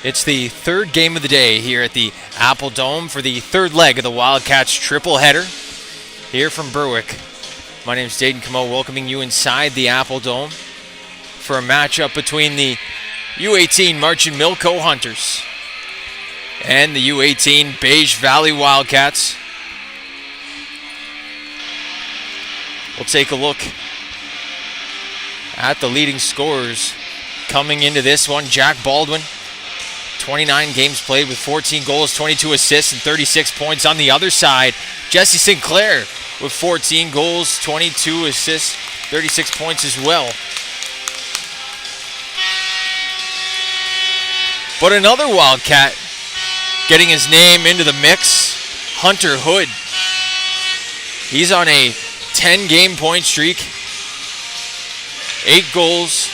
It's the third game of the day here at the Apple Dome for the third leg of the Wildcats triple header here from Berwick. My name is Dayton Camo, welcoming you inside the Apple Dome for a matchup between the U18 Marchand Milko Hunters and the U18 Bage Valley Wildcats. We'll take a look at the leading scorers coming into this one. Jack Baldwin, 29 games played with 14 goals, 22 assists, and 36 points. On the other side, Jesse Sinclair with 14 goals, 22 assists, 36 points as well. But another Wildcat getting his name into the mix, Hunter Hood. He's on a 10-game point streak, 8 goals,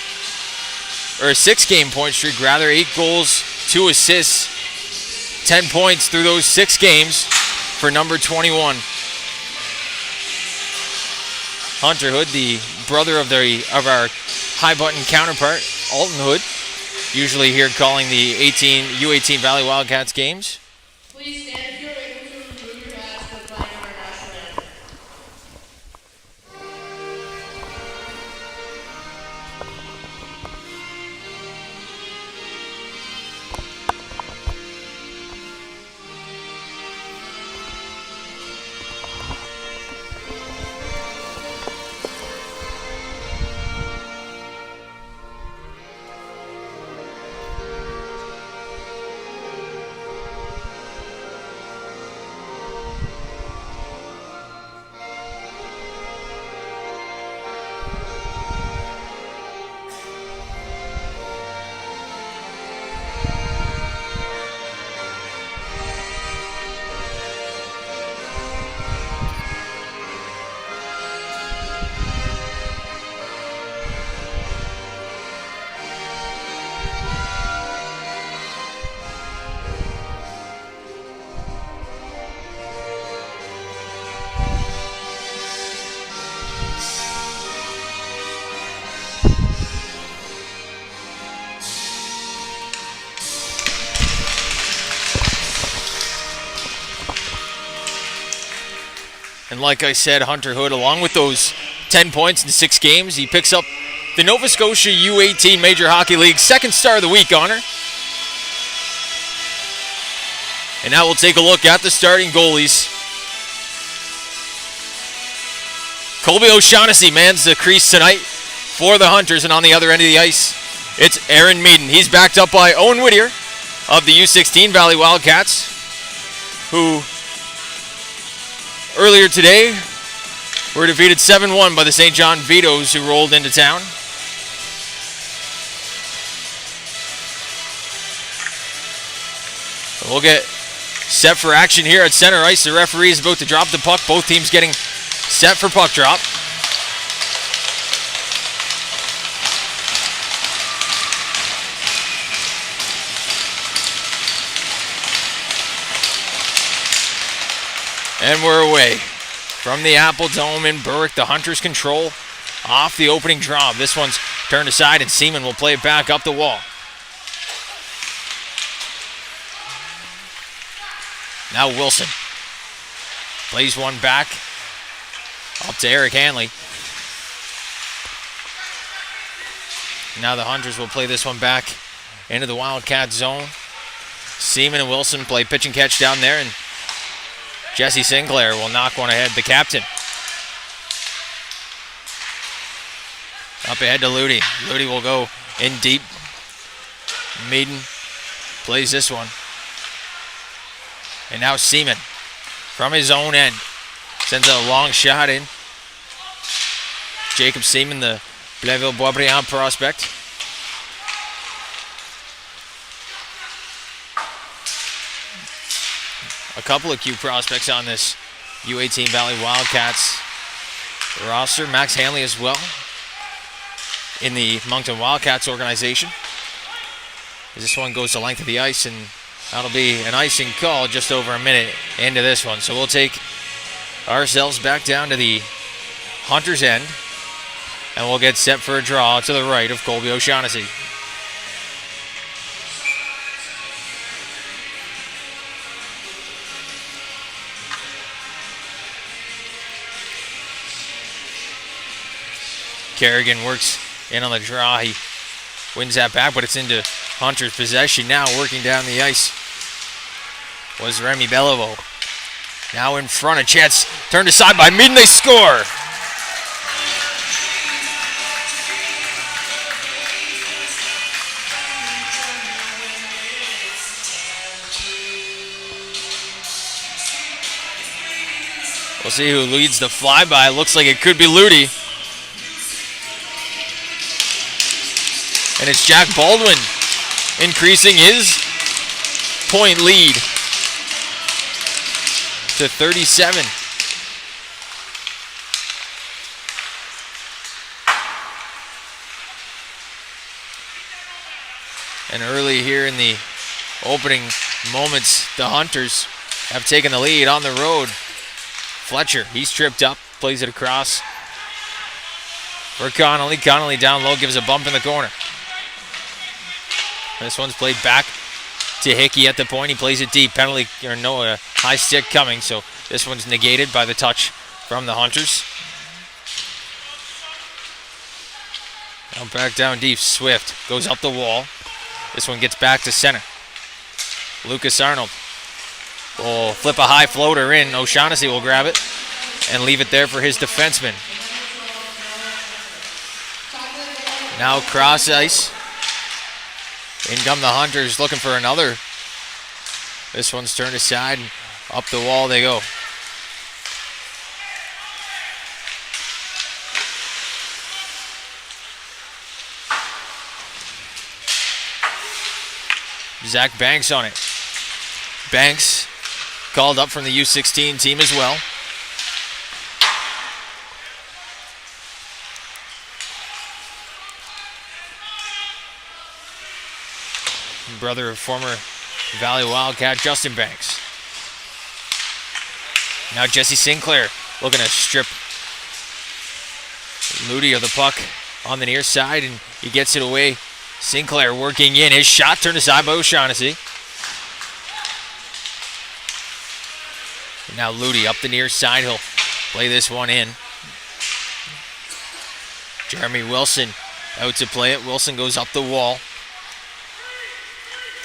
or a 6-game point streak rather, 8 goals, 2 assists, 10 points through those 6 games for number 21. Hunter Hood, the brother of our high button counterpart, Alton Hood, usually here calling the U18 Valley Wildcats games. Please stand if you're able to remove your hats for playing our national anthem. And like I said, Hunter Hood, along with those 10 points in 6 games, he picks up the Nova Scotia U18 Major Hockey League second Star of the Week honor. And now we'll take a look at the starting goalies. Colby O'Shaughnessy mans the crease tonight for the Hunters, and on the other end of the ice, it's Aaron Meaden. He's backed up by Owen Whittier of the U16 Valley Wildcats, who earlier today were defeated 7-1 by the St. John Vitoes, who rolled into town. We'll get set for action here at center ice. The referee is about to drop the puck. Both teams getting set for puck drop. And we're away from the Apple Dome in Berwick. The Hunters control off the opening draw. This one's turned aside, and Seaman will play it back up the wall. Now Wilson plays one back up to Eric Hanley. Now the Hunters will play this one back into the Wildcat zone. Seaman and Wilson play pitch and catch down there, and Jesse Sinclair will knock one ahead, the captain. Up ahead to Ludi. Ludi will go in deep. Meaden plays this one. And now Seaman from his own end sends a long shot in. Jacob Seaman, the Blainville-Boisbriand prospect. A couple of Q prospects on this U18 Valley Wildcats roster. Max Hanley as well in the Moncton Wildcats organization. This one goes the length of the ice, and that'll be an icing call just over a minute into this one. So we'll take ourselves back down to the Hunters' end, and we'll get set for a draw to the right of Colby O'Shaughnessy. Kerrigan works in on the draw. He wins that back, but it's into Hunter's possession now. Working down the ice was Remy Beliveau. Now in front, a chance turned aside by Meaden. They score. We'll see who leads the flyby. Looks like it could be Ludi. And it's Jack Baldwin increasing his point lead to 37. And early here in the opening moments, the Hunters have taken the lead on the road. Fletcher, he's tripped up, plays it across for Connolly. Connolly down low, gives a bump in the corner. This one's played back to Hickey at the point. He plays it deep. Penalty, or no, high stick coming, so this one's negated by the touch from the Hunters. Now back down deep. Swift goes up the wall. This one gets back to center. Lucas Arnold will flip a high floater in. O'Shaughnessy will grab it and leave it there for his defenseman. Now cross ice. In come the Hunters looking for another. This one's turned aside and up the wall they go. Zach Banks on it. Banks called up from the U16 team as well. Brother of former Valley Wildcat Justin Banks. Now Jesse Sinclair looking to strip Ludi of the puck on the near side, and he gets it away. Sinclair working in. His shot turned aside by O'Shaughnessy. Now Ludi up the near side. He'll play this one in. Jeremy Wilson out to play it. Wilson goes up the wall.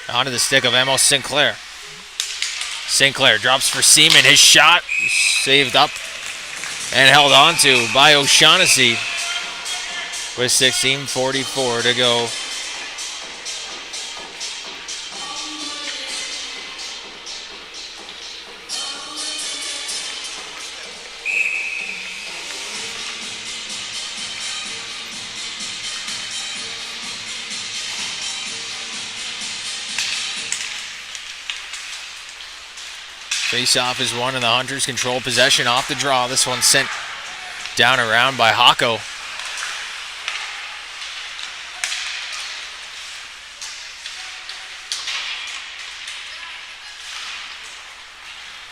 Onto the stick of Amos Sinclair. Sinclair drops for Seaman. His shot saved up and held onto by O'Shaughnessy with 16:44 to go. Face-off is won, and the Hunters control possession off the draw. This one sent down around by Hako.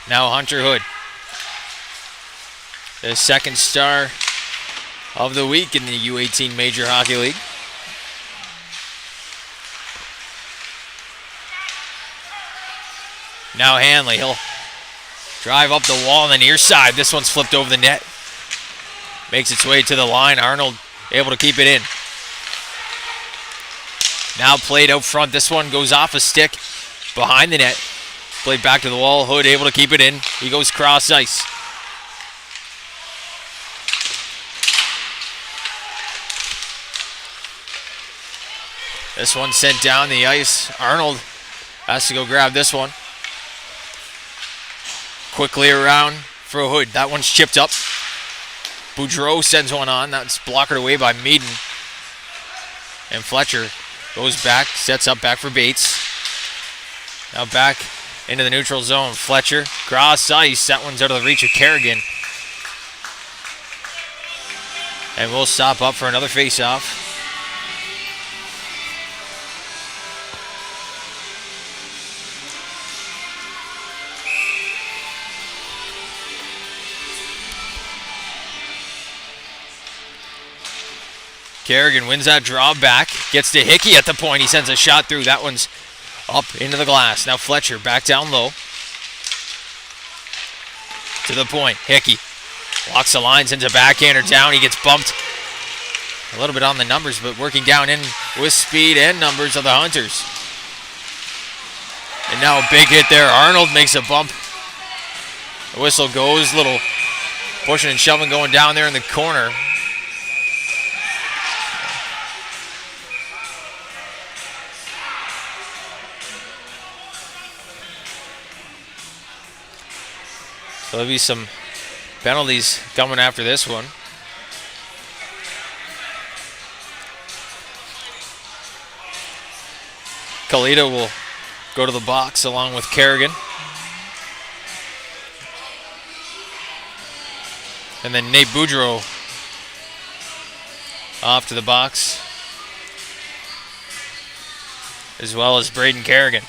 Now Hunter Hood, the second star of the week in the U18 Major Hockey League. Now Hanley, he'll drive up the wall on the near side. This one's flipped over the net. Makes its way to the line. Arnold able to keep it in. Now played out front. This one goes off a stick behind the net. Played back to the wall. Hood able to keep it in. He goes cross ice. This one sent down the ice. Arnold has to go grab this one. Quickly around for Hood. That one's chipped up. Boudreau sends one on. That's blockered away by Meaden. And Fletcher goes back, sets up back for Bates. Now back into the neutral zone. Fletcher, cross ice. That one's out of the reach of Kerrigan. And we'll stop up for another face-off. Kerrigan wins that draw back. Gets to Hickey at the point. He sends a shot through. That one's up into the glass. Now Fletcher back down low. To the point. Hickey walks the line, sends a backhander down. He gets bumped A little bit on the numbers, but working down in with speed and numbers of the Hunters. And now a big hit there. Arnold makes a bump. The whistle goes, little pushing and shoving going down there in the corner. So there'll be some penalties coming after this one. Kalita will go to the box along with Kerrigan. And then Nate Boudreau off to the box, as well as Braden Kerrigan.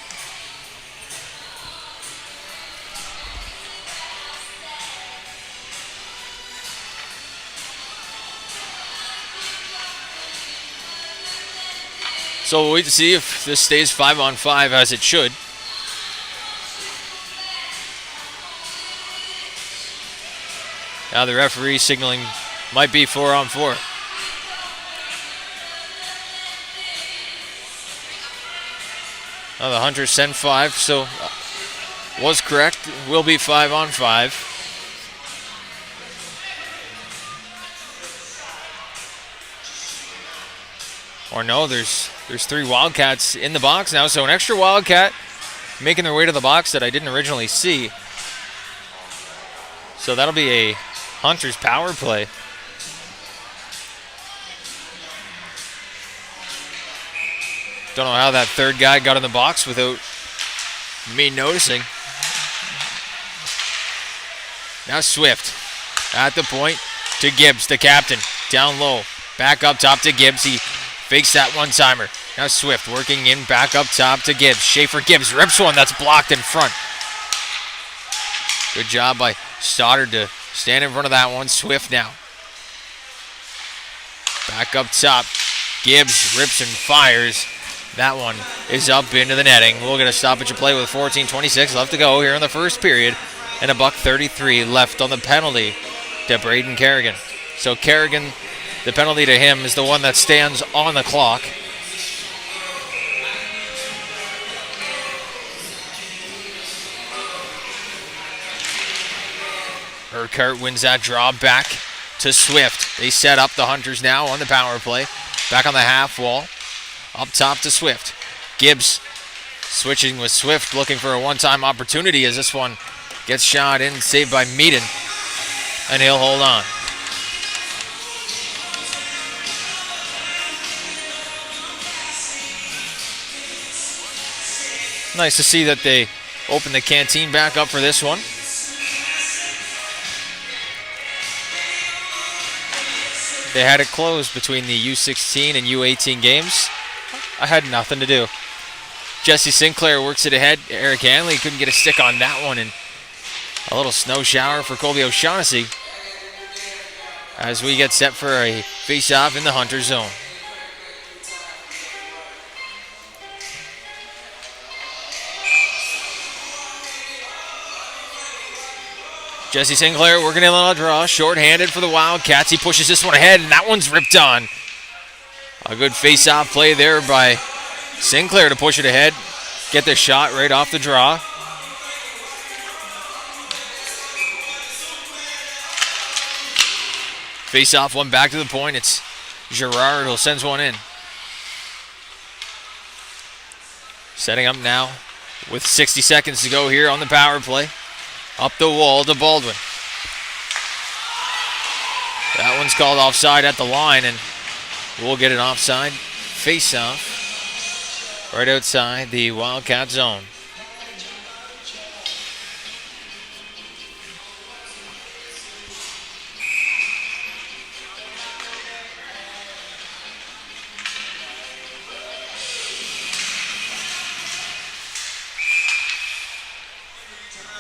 So we'll wait to see if this stays 5-on-5 as it should. Now the referee signaling might be 4-on-4. Now the Hunters send 5, so was correct. Will be 5-on-5. Or no, there's 3 Wildcats in the box now, so an extra Wildcat making their way to the box that I didn't originally see. So that'll be a Hunters power play. Don't know how that third guy got in the box without me noticing. Now Swift at the point to Gibbs, the captain, down low. Back up top to Gibbs. He fakes that one-timer. Now Swift working in back up top to Gibbs. Schaefer Gibbs rips one that's blocked in front. Good job by Stoddard to stand in front of that one. Swift now. Back up top. Gibbs rips and fires. That one is up into the netting. We'll get a stoppage of play with 14:26 left to go here in the first period. And $1:33 left on the penalty to Braden Kerrigan. So Kerrigan, the penalty to him is the one that stands on the clock. Urquhart wins that draw back to Swift. They set up the Hunters now on the power play. Back on the half wall. Up top to Swift. Gibbs switching with Swift, looking for a one-time opportunity as this one gets shot in, saved by Meaden. And he'll hold on. Nice to see that they open the canteen back up for this one. They had it closed between the U16 and U18 games. I had nothing to do. Jesse Sinclair works it ahead. Eric Hanley couldn't get a stick on that one, and a little snow shower for Colby O'Shaughnessy as we get set for a face-off in the Hunter zone. Jesse Sinclair working in on a draw, short-handed for the Wildcats. He pushes this one ahead, and that one's ripped on. A good face-off play there by Sinclair to push it ahead, get the shot right off the draw. Face-off one back to the point. It's Gerard who sends one in. Setting up now with 60 seconds to go here on the power play. Up the wall to Baldwin. That one's called offside at the line, and we'll get an offside face-off right outside the Wildcat zone.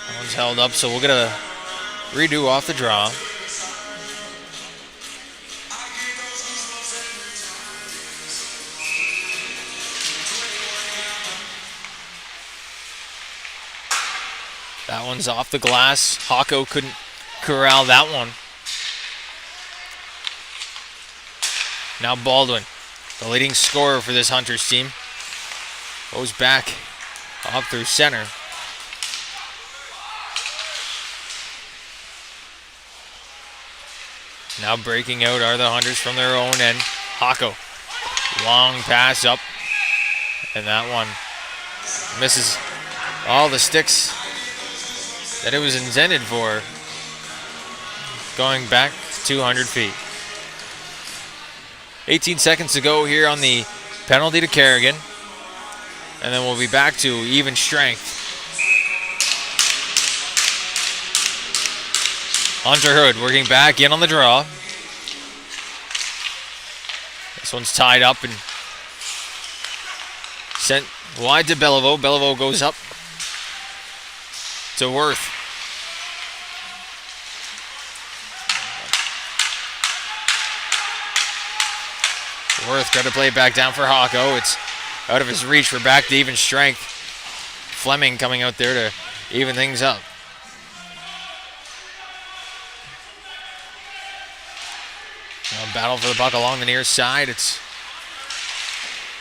That one's held up, so we'll get a redo off the draw. That one's off the glass. Hawko couldn't corral that one. Now Baldwin, the leading scorer for this Hunters team, goes back up through center. Now breaking out are the Hunters from their own end. Hako, long pass up, and that one misses all the sticks that it was intended for, going back 200 feet. 18 seconds to go here on the penalty to Kerrigan, and then we'll be back to even strength. Hunter Hood working back in on the draw. This one's tied up and sent wide to Beliveau. Beliveau goes up to Worth. Worth got to play it back down for Hako. It's out of his reach. We're back to even strength. Fleming coming out there to even things up. Now battle for the puck along the near side. It's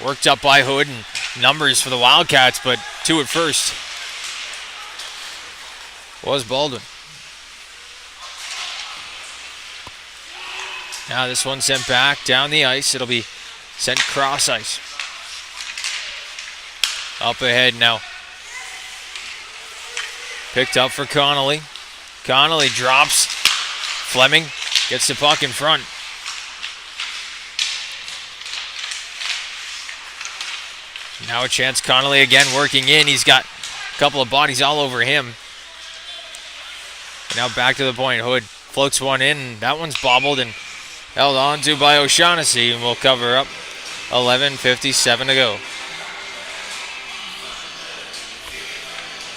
worked up by Hood, and numbers for the Wildcats, but two at first was Baldwin. Now this one sent back down the ice. It'll be sent cross ice. Up ahead now. Picked up for Connolly. Connolly drops. Fleming gets the puck in front. Now a chance. Connolly again working in. He's got a couple of bodies all over him. Now back to the point. Hood floats one in. That one's bobbled and held on to by O'Shaughnessy, and we'll cover up. 11:57 to go.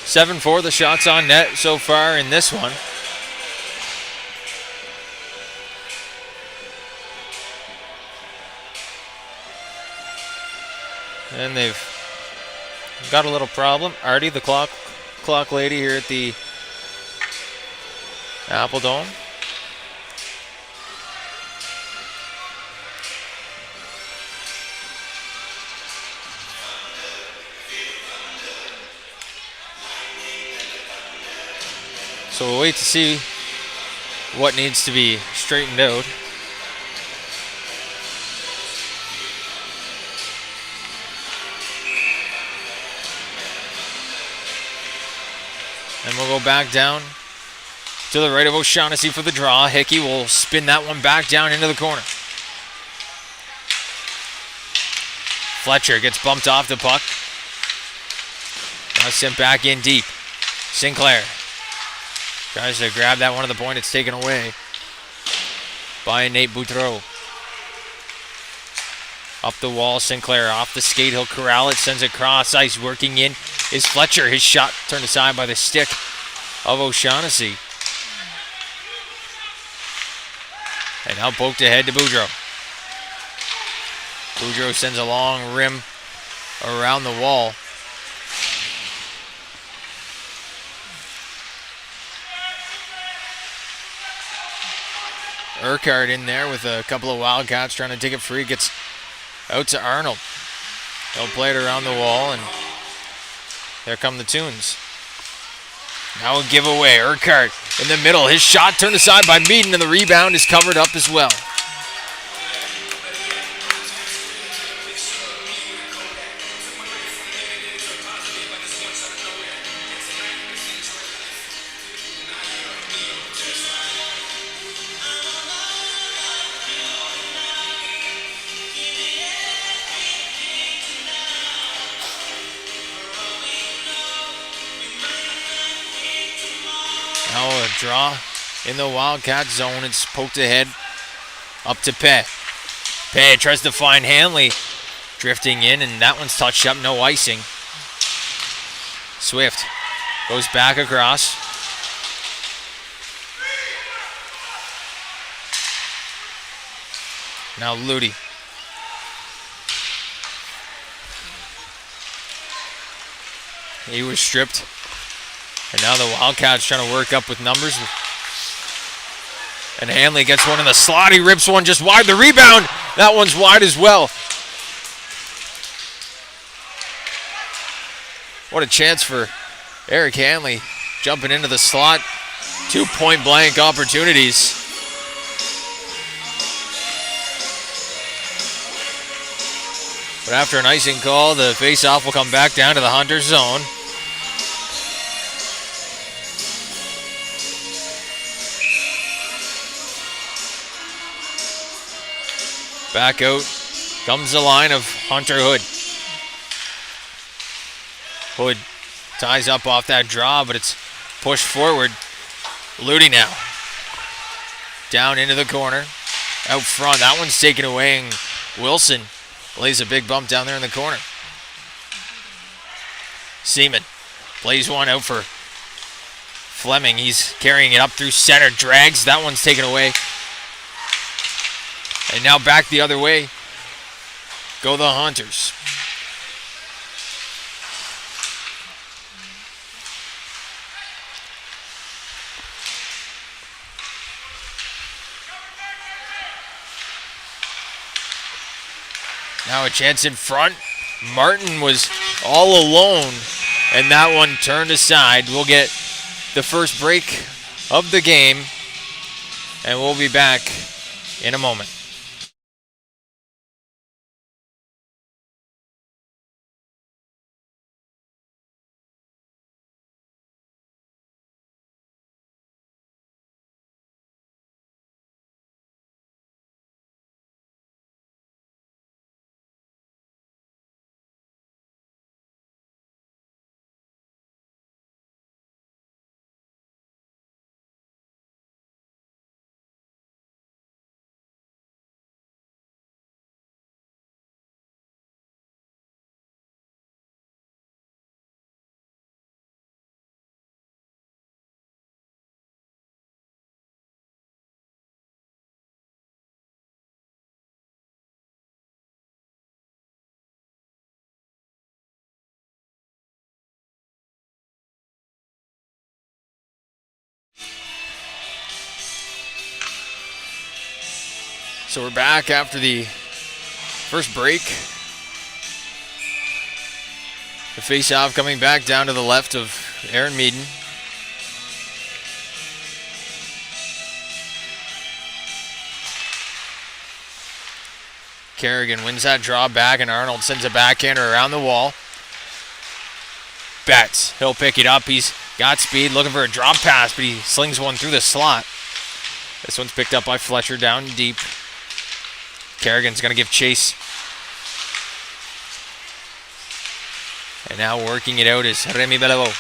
7-4 the shots on net so far in this one. And they've got a little problem. Artie, the clock lady here at the Apple Dome. So we'll wait to see what needs to be straightened out. And we'll go back down to the right of O'Shaughnessy for the draw. Hickey will spin that one back down into the corner. Fletcher gets bumped off the puck. Now sent back in deep. Sinclair tries to grab that one at the point. It's taken away by Nate Boudreau. Up the wall, Sinclair off the skate. He'll corral it, sends it cross ice. Working in is Fletcher. His shot turned aside by the stick of O'Shaughnessy. And now poked ahead to Boudreau. Boudreau sends a long rim around the wall. Urquhart in there with a couple of Wildcats trying to dig it free. Gets out to Arnold. He'll play it around the wall, and there come the Tunes. Now a giveaway. Urquhart in the middle. His shot turned aside by Meaden, and the rebound is covered up as well. Now a draw in the Wildcat zone. It's poked ahead up to Pei. Pei tries to find Hanley drifting in, and that one's touched up, no icing. Swift goes back across. Now Ludi. He was stripped. And now the Wildcats trying to work up with numbers. And Hanley gets one in the slot. He rips one just wide. The rebound That one's wide as well. What a chance for Eric Hanley jumping into the slot. 2 point-blank opportunities. But after an icing call, the face-off will come back down to the Hunters zone. Back out comes the line of Hunter Hood. Hood ties up off that draw, but it's pushed forward. Ludi now. Down into the corner. Out front. That one's taken away, and Wilson lays a big bump down there in the corner. Seaman plays one out for Fleming. He's carrying it up through center. Drags. That one's taken away. And now back the other way go the Hunters. Now a chance in front. Martin was all alone, and that one turned aside. We'll get the first break of the game, and we'll be back in a moment. So we're back after the first break. The face-off coming back down to the left of Aaron Meaden. Kerrigan wins that draw back, and Arnold sends a backhander around the wall. Betts, he'll pick it up. He's got speed, looking for a drop pass, but he slings one through the slot. This one's picked up by Fletcher down deep. Kerrigan's going to give chase. And now working it out is Remy Bellevaux.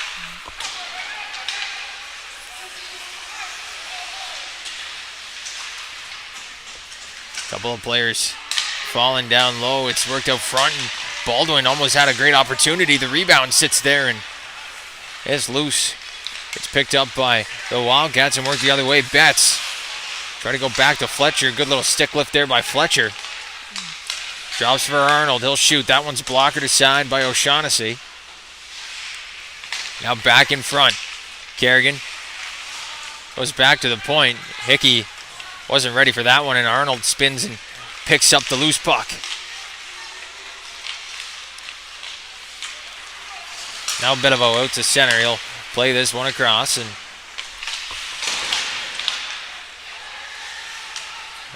Couple of players falling down low. It's worked out front, and Baldwin almost had a great opportunity. The rebound sits there and is loose. It's picked up by the Wildcats and worked the other way. Betts try to go back to Fletcher. Good little stick lift there by Fletcher. Drops for Arnold. He'll shoot. That one's blockered aside by O'Shaughnessy. Now back in front. Kerrigan goes back to the point. Hickey wasn't ready for that one, and Arnold spins and picks up the loose puck. Now Bellevaux out to center. He'll play this one across, and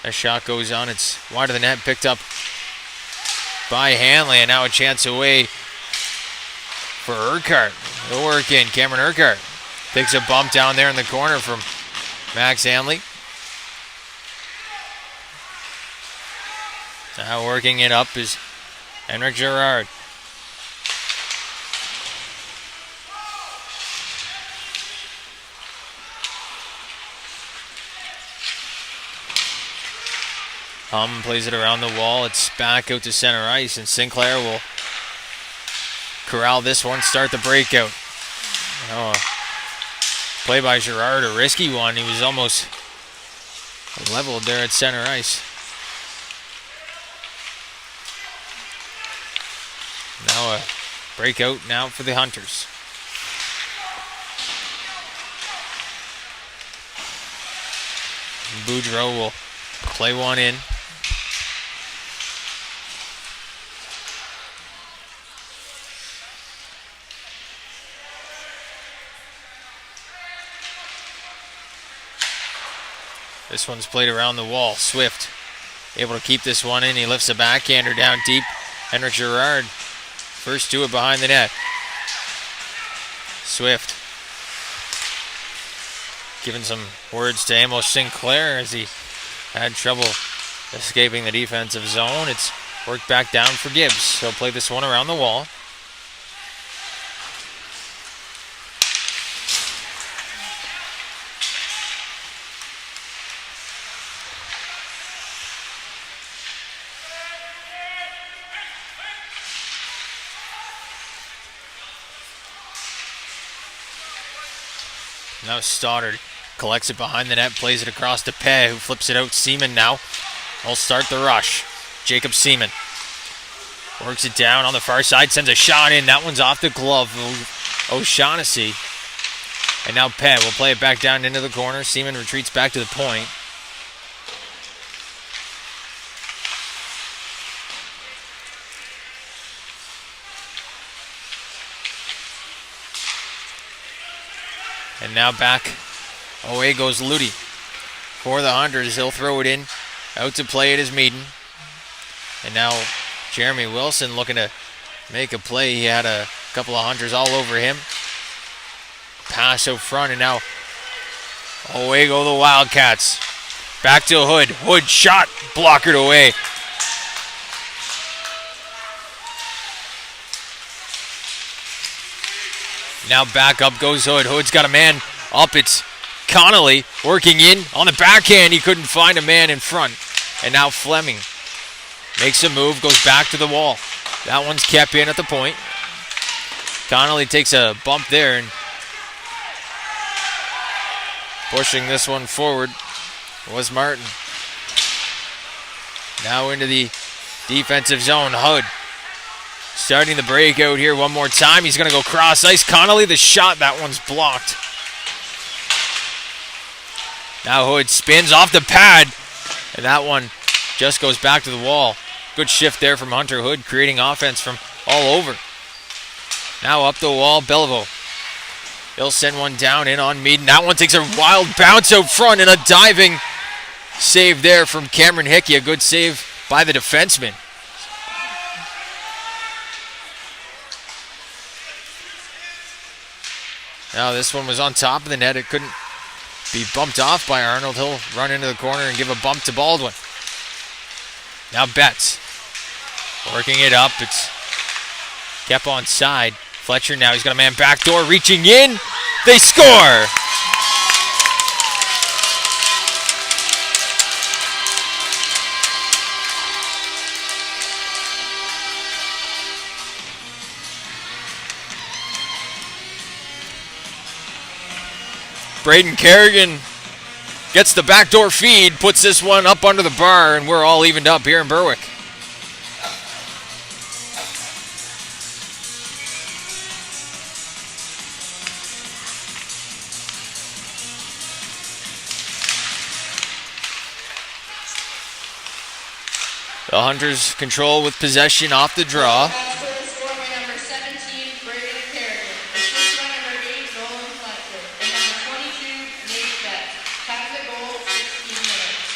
a shot goes on. It's wide of the net, picked up by Hanley, and now a chance away for Urquhart. He'll work in. Cameron Urquhart takes a bump down there in the corner from Max Hanley. Now working it up is Henrik Gerard. Hum plays it around the wall. It's back out to center ice, and Sinclair will corral this one, start the breakout. Oh, play by Gerard, a risky one. He was almost leveled there at center ice. Now a breakout now for the Hunters. Boudreau will play one in. This one's played around the wall. Swift able to keep this one in. He lifts a backhander down deep. Henrik Gerard first to it behind the net. Swift giving some words to Amos Sinclair as he had trouble escaping the defensive zone. It's worked back down for Gibbs. He'll play this one around the wall. Now Stoddard collects it behind the net, plays it across to Peh, who flips it out. Seaman now will start the rush. Jacob Seaman works it down on the far side, sends a shot in. That one's off the glove of O'Shaughnessy. And now Peh will play it back down into the corner. Seaman retreats back to the point. And now back away goes Ludi for the Hunters. He'll throw it in. Out to play it is Meaden. And now Jeremy Wilson looking to make a play. He had a couple of Hunters all over him. Pass out front, and now away go the Wildcats. Back to Hood. Hood shot, blockered away. Now back up goes Hood. Hood's got a man up. It's Connolly working in on the backhand. He couldn't find a man in front. And now Fleming makes a move, goes back to the wall. That one's kept in at the point. Connolly takes a bump there and pushing this one forward was Martin. Now into the defensive zone. Hood starting the breakout here one more time. He's going to go cross ice. Connolly, the shot, that one's blocked. Now Hood spins off the pad, and that one just goes back to the wall. Good shift there from Hunter Hood, creating offense from all over. Now up the wall, Beliveau. He'll send one down in on Meaden. That one takes a wild bounce out front, and a diving save there from Cameron Hickey. A good save by the defenseman. Now this one was on top of the net. It couldn't be bumped off by Arnold. He'll run into the corner and give a bump to Baldwin. Now Betts working it up. It's kept on side. Fletcher now, he's got a man backdoor reaching in. They score! Braden Kerrigan gets the backdoor feed, puts this one up under the bar, and we're all evened up here in Berwick. The Hunters control with possession off the draw. Scored by number 17, Braden Kerrigan. Assist by number 8, Nolan Fletcher. And number 22, Nate Betts. Time of the goal, 16 minutes.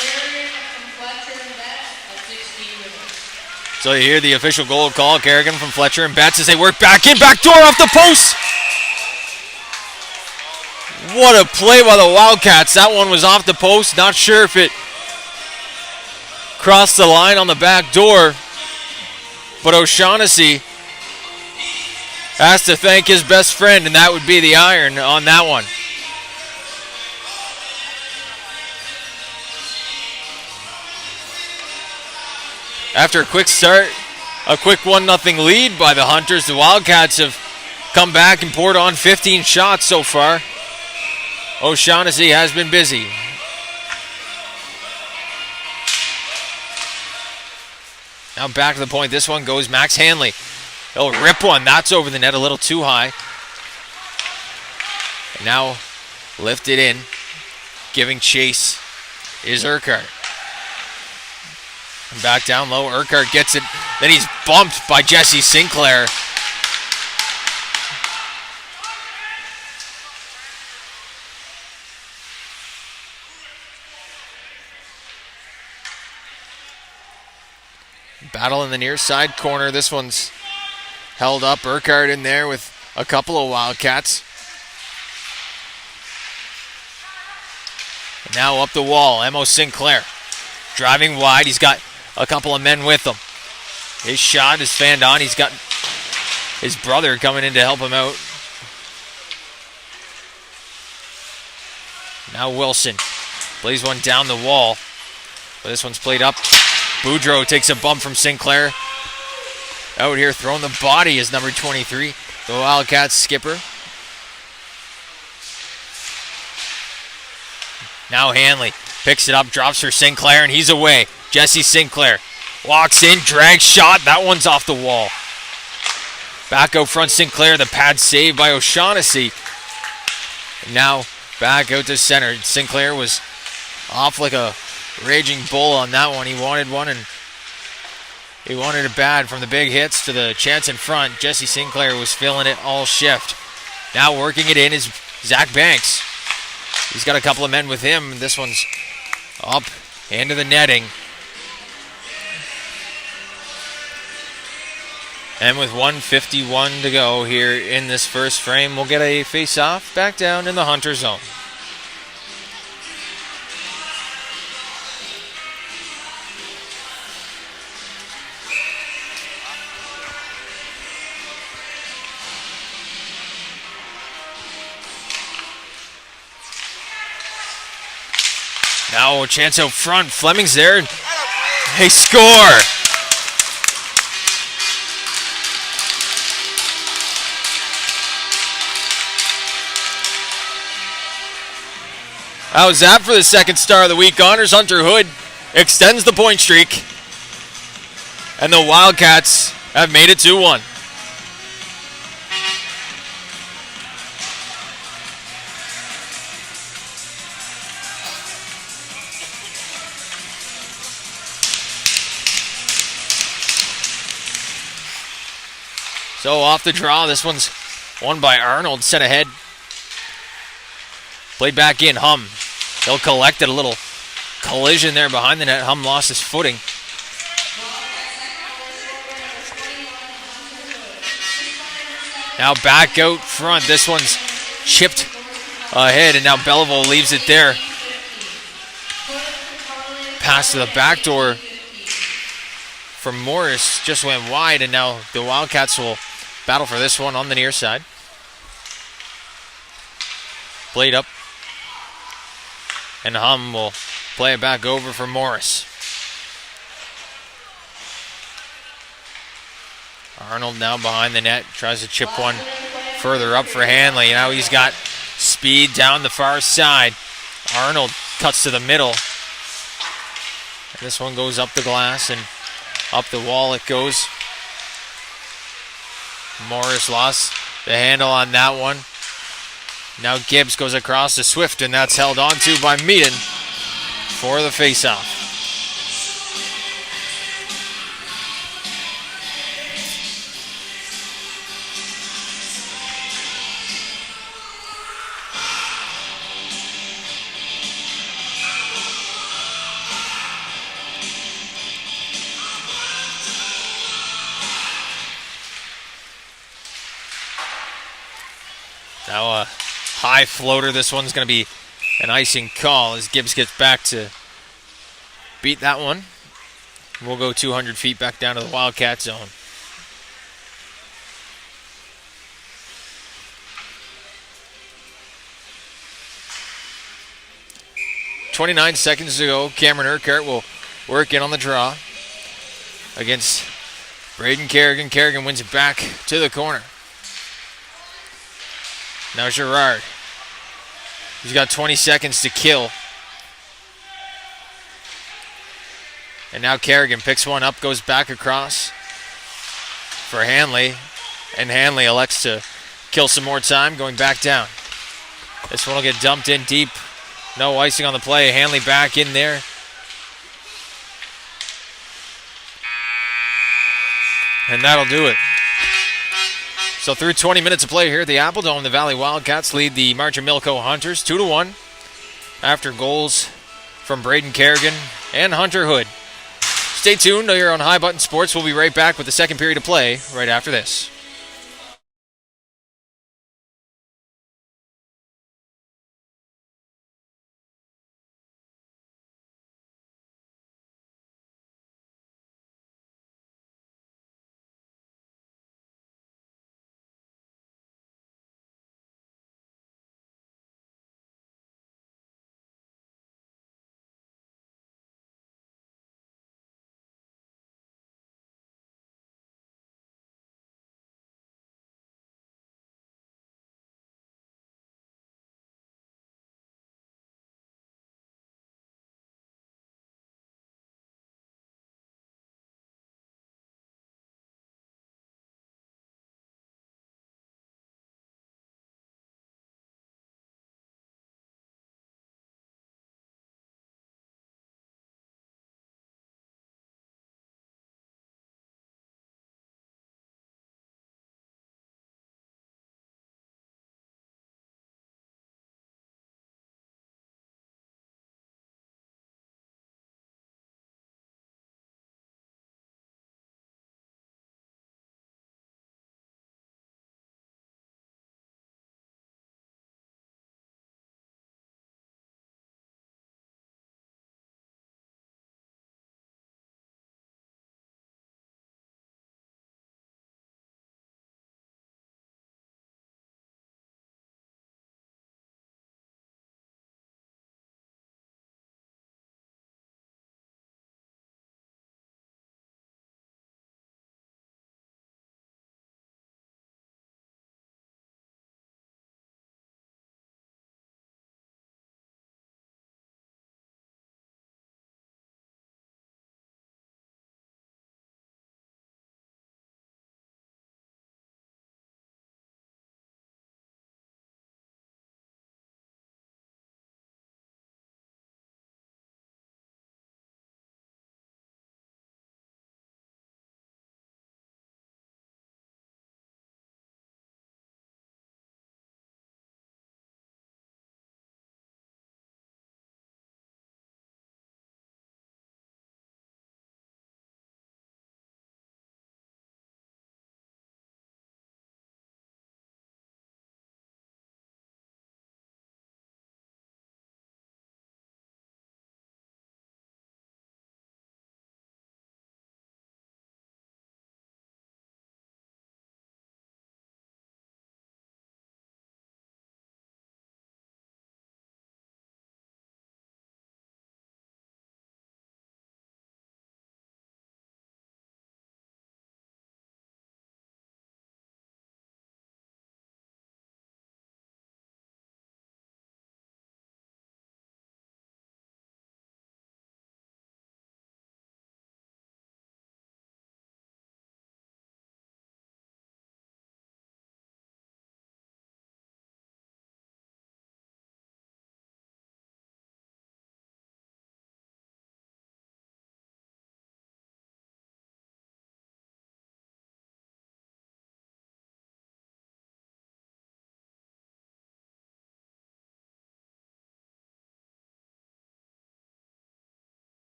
Kerrigan from Fletcher and Betts at 16 minutes. So you hear the official goal call. Kerrigan from Fletcher and Betts as they work back in. Back door off the post. What a play by the Wildcats. That one was off the post. Not sure if it crossed the line on the back door, but O'Shaughnessy has to thank his best friend, and that would be the iron on that one. After a quick start, a quick 1-0 lead by the Hunters, the Wildcats have come back and poured on 15 shots so far. O'Shaughnessy has been busy. Now back to the point. This one goes Max Hanley. He'll rip one. That's over the net a little too high. And now lifted in. Giving chase is Urquhart. And back down low. Urquhart gets it. Then he's bumped by Jesse Sinclair. Battle in the near side corner. This one's held up. Urquhart in there with a couple of Wildcats. And now up the wall, Emo Sinclair. Driving wide, he's got a couple of men with him. His shot is fanned on. He's got his brother coming in to help him out. Now Wilson plays one down the wall. But this one's played up. Boudreau takes a bump from Sinclair. Out here throwing the body is number 23, the Wildcats skipper. Now Hanley picks it up, drops for Sinclair, and he's away. Jesse Sinclair walks in, drags shot. That one's off the wall. Back out front, Sinclair. The pad saved by O'Shaughnessy. And now back out to center. Sinclair was off like a raging bull on that one. He wanted one, and he wanted it bad. From the big hits to the chance in front, Jesse Sinclair was feeling it all shift. Now working it in is Zach Banks. He's got a couple of men with him. This one's up into the netting. And with 1:51 to go here in this first frame, we'll get a face-off back down in the Hunter zone. Now a chance out front. Fleming's there. They score. How's that for the second star of the week? Honors Hunter Hood extends the point streak. And the Wildcats have made it 2-1. So off the draw, this one's won by Arnold, set ahead. Played back in, Hum. He'll collect it, a little collision there behind the net. Hum lost his footing. Now back out front, this one's chipped ahead, and now Belleville leaves it there. Pass to the back door from Morris, just went wide, and now the Wildcats will battle for this one on the near side. Played up. And Hum will play it back over for Morris. Arnold now behind the net. Tries to chip one further up for Hanley. Now he's got speed down the far side. Arnold cuts to the middle. And this one goes up the glass and up the wall it goes. Morris lost the handle on that one. Now Gibbs goes across to Swift, and that's held on to by Meaden for the faceoff. Now a high floater. This one's going to be an icing call as Gibbs gets back to beat that one. We'll go 200 feet back down to the Wildcat zone. .29 seconds to go. Cameron Urquhart will work in on the draw against Braden Kerrigan. Kerrigan wins it back to the corner. Now Girard. He's got 20 seconds to kill. And now Kerrigan picks one up, goes back across for Hanley. And Hanley elects to kill some more time, going back down. This one will get dumped in deep. No icing on the play. Hanley back in there. And that'll do it. So through 20 minutes of play here at the Apple Dome, the Valley Wildcats lead the Martin Milko Hunters 2-1 after goals from Braden Kerrigan and Hunter Hood. Stay tuned here on High Button Sports. We'll be right back with the second period of play right after this.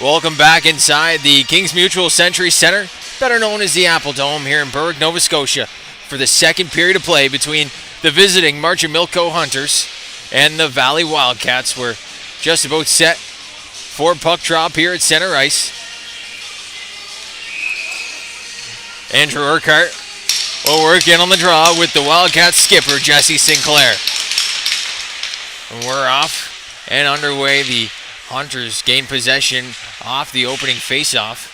Welcome back inside the Kings Mutual Century Center, better known as the Apple Dome here in Berwick, Nova Scotia, for the second period of play between the visiting Marchant Milko Hunters and the Valley Wildcats. We're just about set for puck drop here at center ice. Andrew Urquhart will work in on the draw with the Wildcats skipper, Jesse Sinclair. And we're off and underway. The Hunters gain possession off the opening faceoff.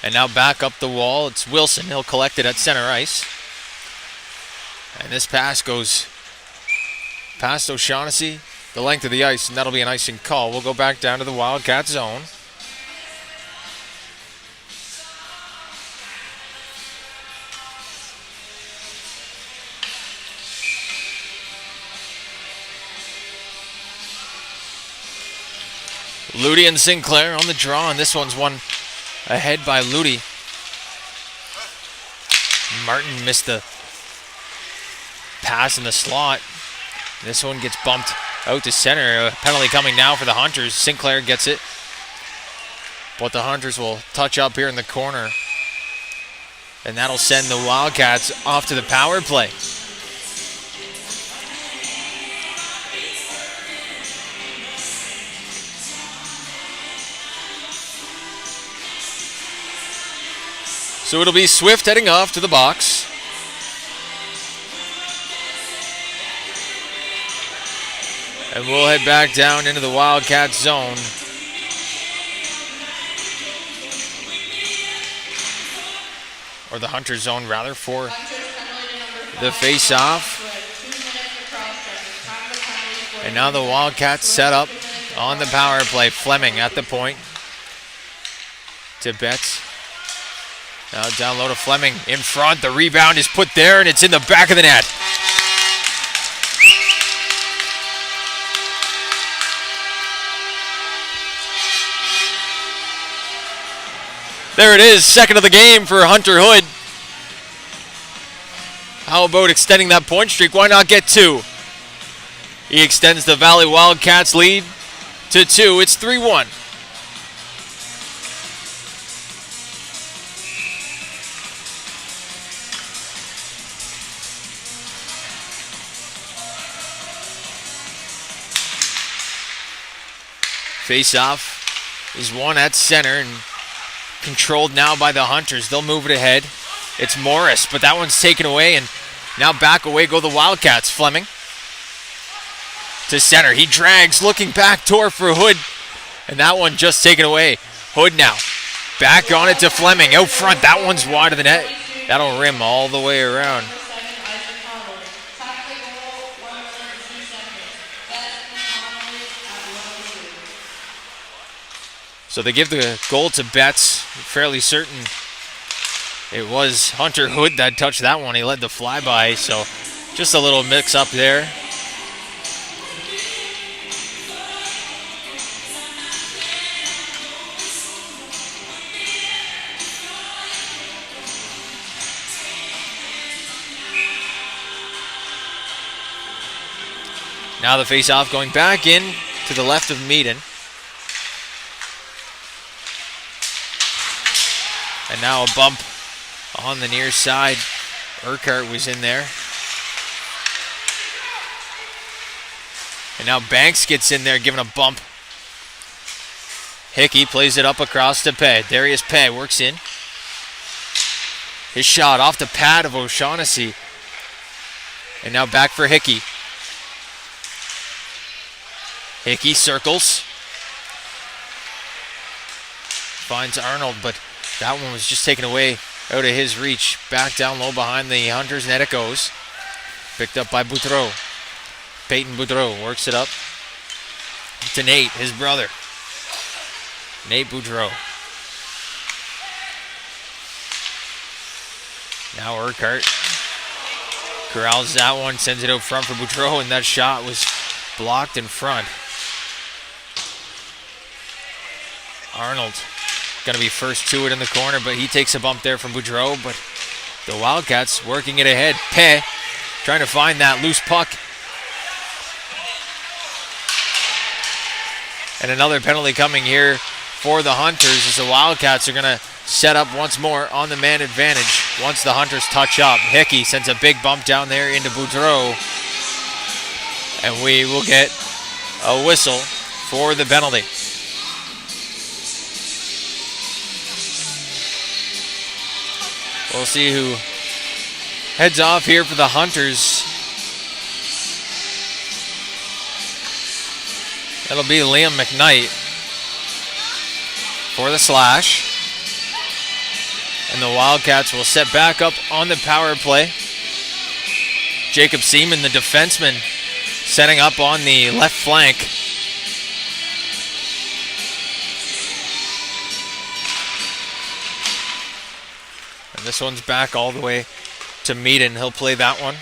And now back up the wall. It's Wilson. He'll collect it at center ice. And this pass goes past O'Shaughnessy, the length of the ice, and that'll be an icing call. We'll go back down to the Wildcat zone. Ludi and Sinclair on the draw, and this one's won ahead by Ludi. Martin missed the pass in the slot. This one gets bumped out to center. A penalty coming now for the Hunters. Sinclair gets it, but the Hunters will touch up here in the corner, and that'll send the Wildcats off to the power play. So it'll be Swift heading off to the box. And we'll head back down into the Wildcat zone. Or the Hunter zone, rather, for the face-off. And now the Wildcats set up on the power play. Fleming at the point to Betts. Now down low to Fleming in front. The rebound is put there, and it's in the back of the net. There it is, second of the game for Hunter Hood. How about extending that point streak? Why not get two? He extends the Valley Wildcats lead to 2. It's 3-1. Face-off is won at center and controlled now by the Hunters. They'll move it ahead. It's Morris, but that one's taken away, and now back away go the Wildcats. Fleming to center. He drags, looking back door for Hood, and that one just taken away. Hood now back on it to Fleming. Out front, that one's wide of the net. That'll rim all the way around. So they give the goal to Betts. Fairly certain it was Hunter Hood that touched that one. He led the flyby, so just a little mix up there. Now the face-off going back in to the left of Meaden. And now a bump on the near side. Urquhart was in there. And now Banks gets in there giving a bump. Hickey plays it up across to Pay. Darius Pay works in. His shot off the pad of O'Shaughnessy. And now back for Hickey. Hickey circles. Finds Arnold, but that one was just taken away out of his reach. Back down low behind the Hunters net it goes. Picked up by Boudreau. Peyton Boudreau works it up to Nate, his brother. Nate Boudreau. Now Urquhart corrals that one, sends it out front for Boudreau, and that shot was blocked in front. Arnold going to be first to it in the corner, but he takes a bump there from Boudreau, but The Wildcats working it ahead. Pe trying to find that loose puck. And another penalty coming here for the Hunters as the Wildcats are going to set up once more on the man advantage once the Hunters touch up. Hickey sends a big bump down there into Boudreau. And we will get a whistle for the penalty. We'll see who heads off here for the Hunters. It'll be Liam McKnight for the slash. And the Wildcats will set back up on the power play. Jacob Seaman, the defenseman, setting up on the left flank. And this one's back all the way to Meaden. He'll play that one.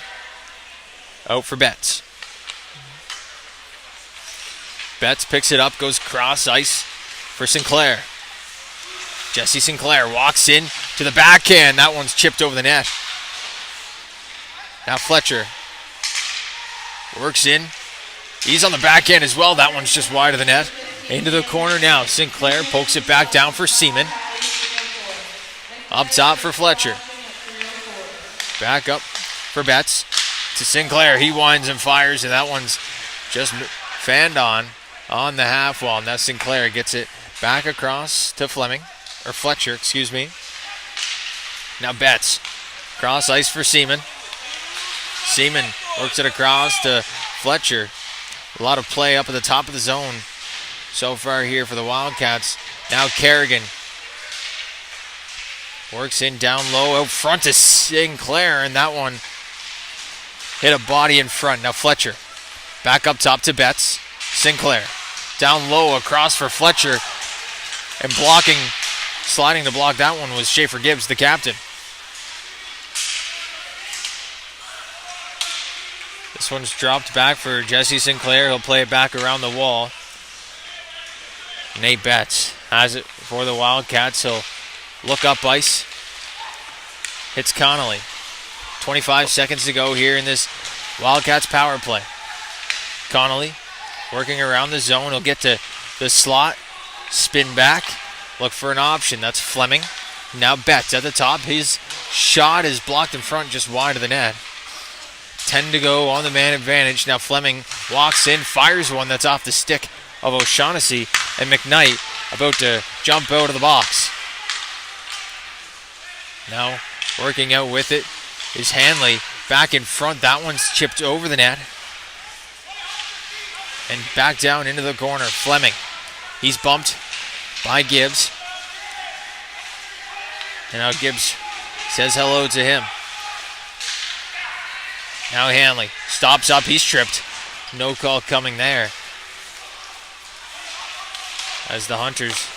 Out for Betts. Betts picks it up, goes cross ice for Sinclair. Jesse Sinclair walks in to the backhand. That one's chipped over the net. Now Fletcher works in. He's on the backhand as well. That one's just wide of the net. Into the corner now. Sinclair pokes it back down for Seaman. Up top for Fletcher. Back up for Betts to Sinclair. He winds and fires, and that one's just fanned on the half wall. Now Sinclair gets it back across to Fletcher, excuse me. Now Betts. Cross ice for Seaman. Seaman works it across to Fletcher. A lot of play up at the top of the zone so far here for the Wildcats. Now Kerrigan works in down low out front to Sinclair, and that one hit a body in front. Now Fletcher back up top to Betts. Sinclair down low across for Fletcher, and sliding to block that one was Schaefer Gibbs, the captain. This one's dropped back for Jesse Sinclair. He'll play it back around the wall. Nate Betts has it for the Wildcats. He'll look up ice. Hits Connolly. 25 seconds to go here in this Wildcats power play. Connolly working around the zone. He'll get to the slot. Spin back. Look for an option. That's Fleming. Now Betts at the top. His shot is blocked in front, just wide of the net. 10 to go on the man advantage. Now Fleming walks in, fires one that's off the stick of O'Shaughnessy, and McKnight about to jump out of the box. Now working out with it is Hanley back in front. That one's chipped over the net. And back down into the corner. Fleming. He's bumped by Gibbs. And now Gibbs says hello to him. Now Hanley stops up. He's tripped. No call coming there. As the Hunters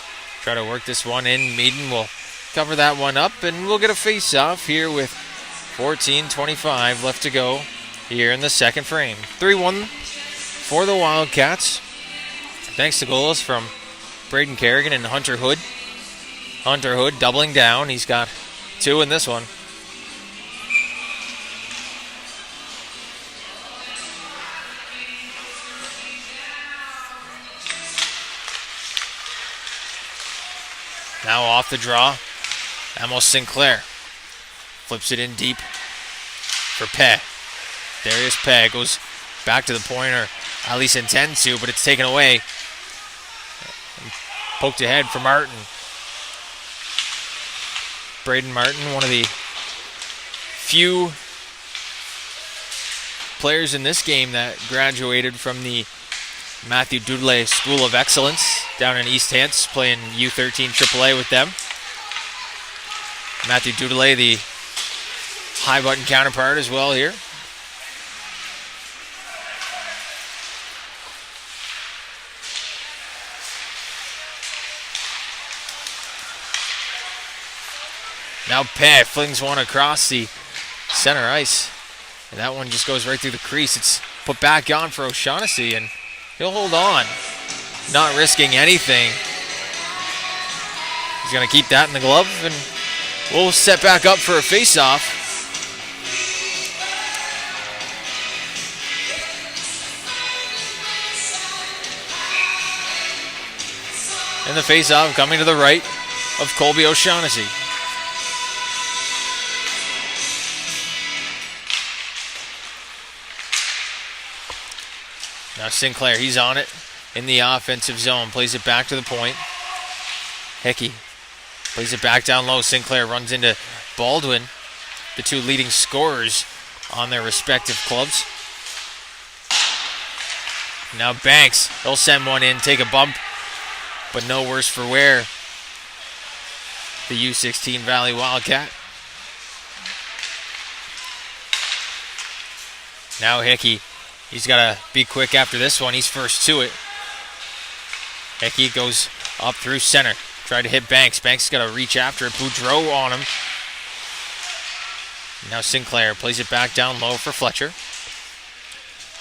try to work this one in, Meaden will cover that one up, and we'll get a face-off here with 14:25 left to go here in the second frame. 3-1 for the Wildcats. Thanks to goals from Braden Kerrigan and Hunter Hood. Hunter Hood doubling down. He's got 2 in this one. Now off the draw, Amos Sinclair flips it in deep for Pe. Darius Pe goes back to the point, or at least intends to, but it's taken away. Poked ahead for Martin. Braden Martin, one of the few players in this game that graduated from the Matthew Dudley School of Excellence down in East Hants, playing U18 AAA with them. Matthew Dudley, the high button counterpart as well here. Now Pe flings one across the center ice, and that one just goes right through the crease. It's put back on for O'Shaughnessy, and he'll hold on, not risking anything. He's going to keep that in the glove and will set back up for a face-off. And the face-off coming to the right of Colby O'Shaughnessy. Now Sinclair, he's on it in the offensive zone. Plays it back to the point. Hickey plays it back down low. Sinclair runs into Baldwin, the two leading scorers on their respective clubs. Now Banks, he'll send one in, take a bump, but no worse for wear. The U16 Valley Wildcat. Now Hickey, he's got to be quick after this one. He's first to it. Hickey goes up through center. Tried to hit Banks. Banks got to reach after it. Boudreau on him. Now Sinclair plays it back down low for Fletcher.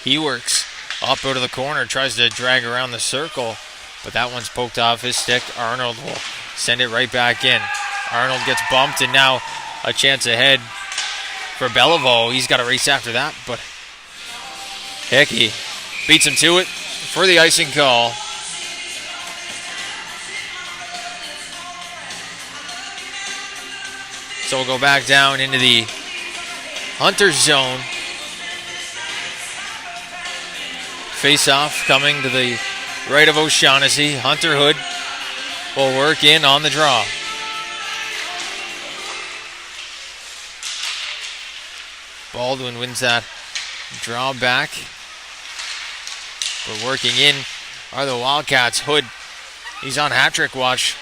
He works up out of the corner, tries to drag around the circle, but that one's poked off his stick. Arnold will send it right back in. Arnold gets bumped, and now a chance ahead for Beliveau. He's got to race after that, but Hickey beats him to it for the icing call. So we'll go back down into the Hunter's zone. Face-off coming to the right of O'Shaughnessy. Hunter Hood will work in on the draw. Baldwin wins that draw back. But working in are the Wildcats. Hood, he's on hat-trick watch,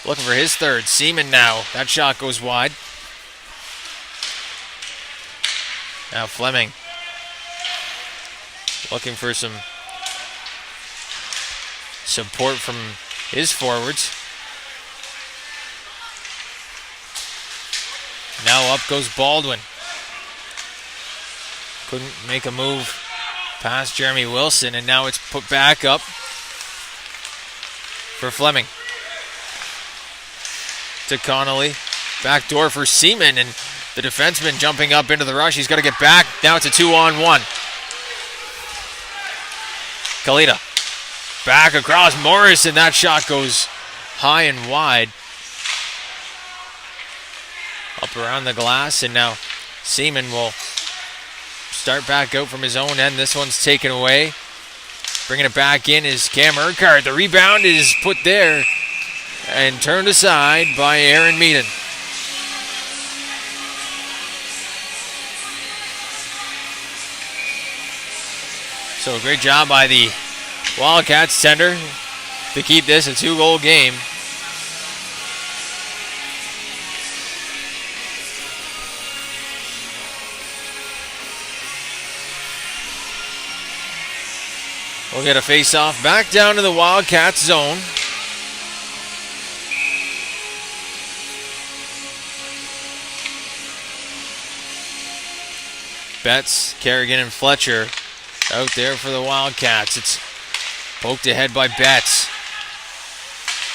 looking for his third. Seaman now. That shot goes wide. Now Fleming looking for some support from his forwards. Now up goes Baldwin. Couldn't make a move past Jeremy Wilson, and now it's put back up for Fleming. To Connolly. Backdoor for Seaman, and the defenseman jumping up into the rush. He's got to get back. Now it's a 2-on-1. Kalita back across Morris, and that shot goes high and wide. Up around the glass, and now Seaman will start back out from his own end. This one's taken away. Bringing it back in is Cam Urquhart. The rebound is put there and turned aside by Aaron Meaden. So great job by the Wildcats center to keep this a 2-goal game. We'll get a face-off back down to the Wildcats zone. Betts, Kerrigan, and Fletcher out there for the Wildcats. It's poked ahead by Betts.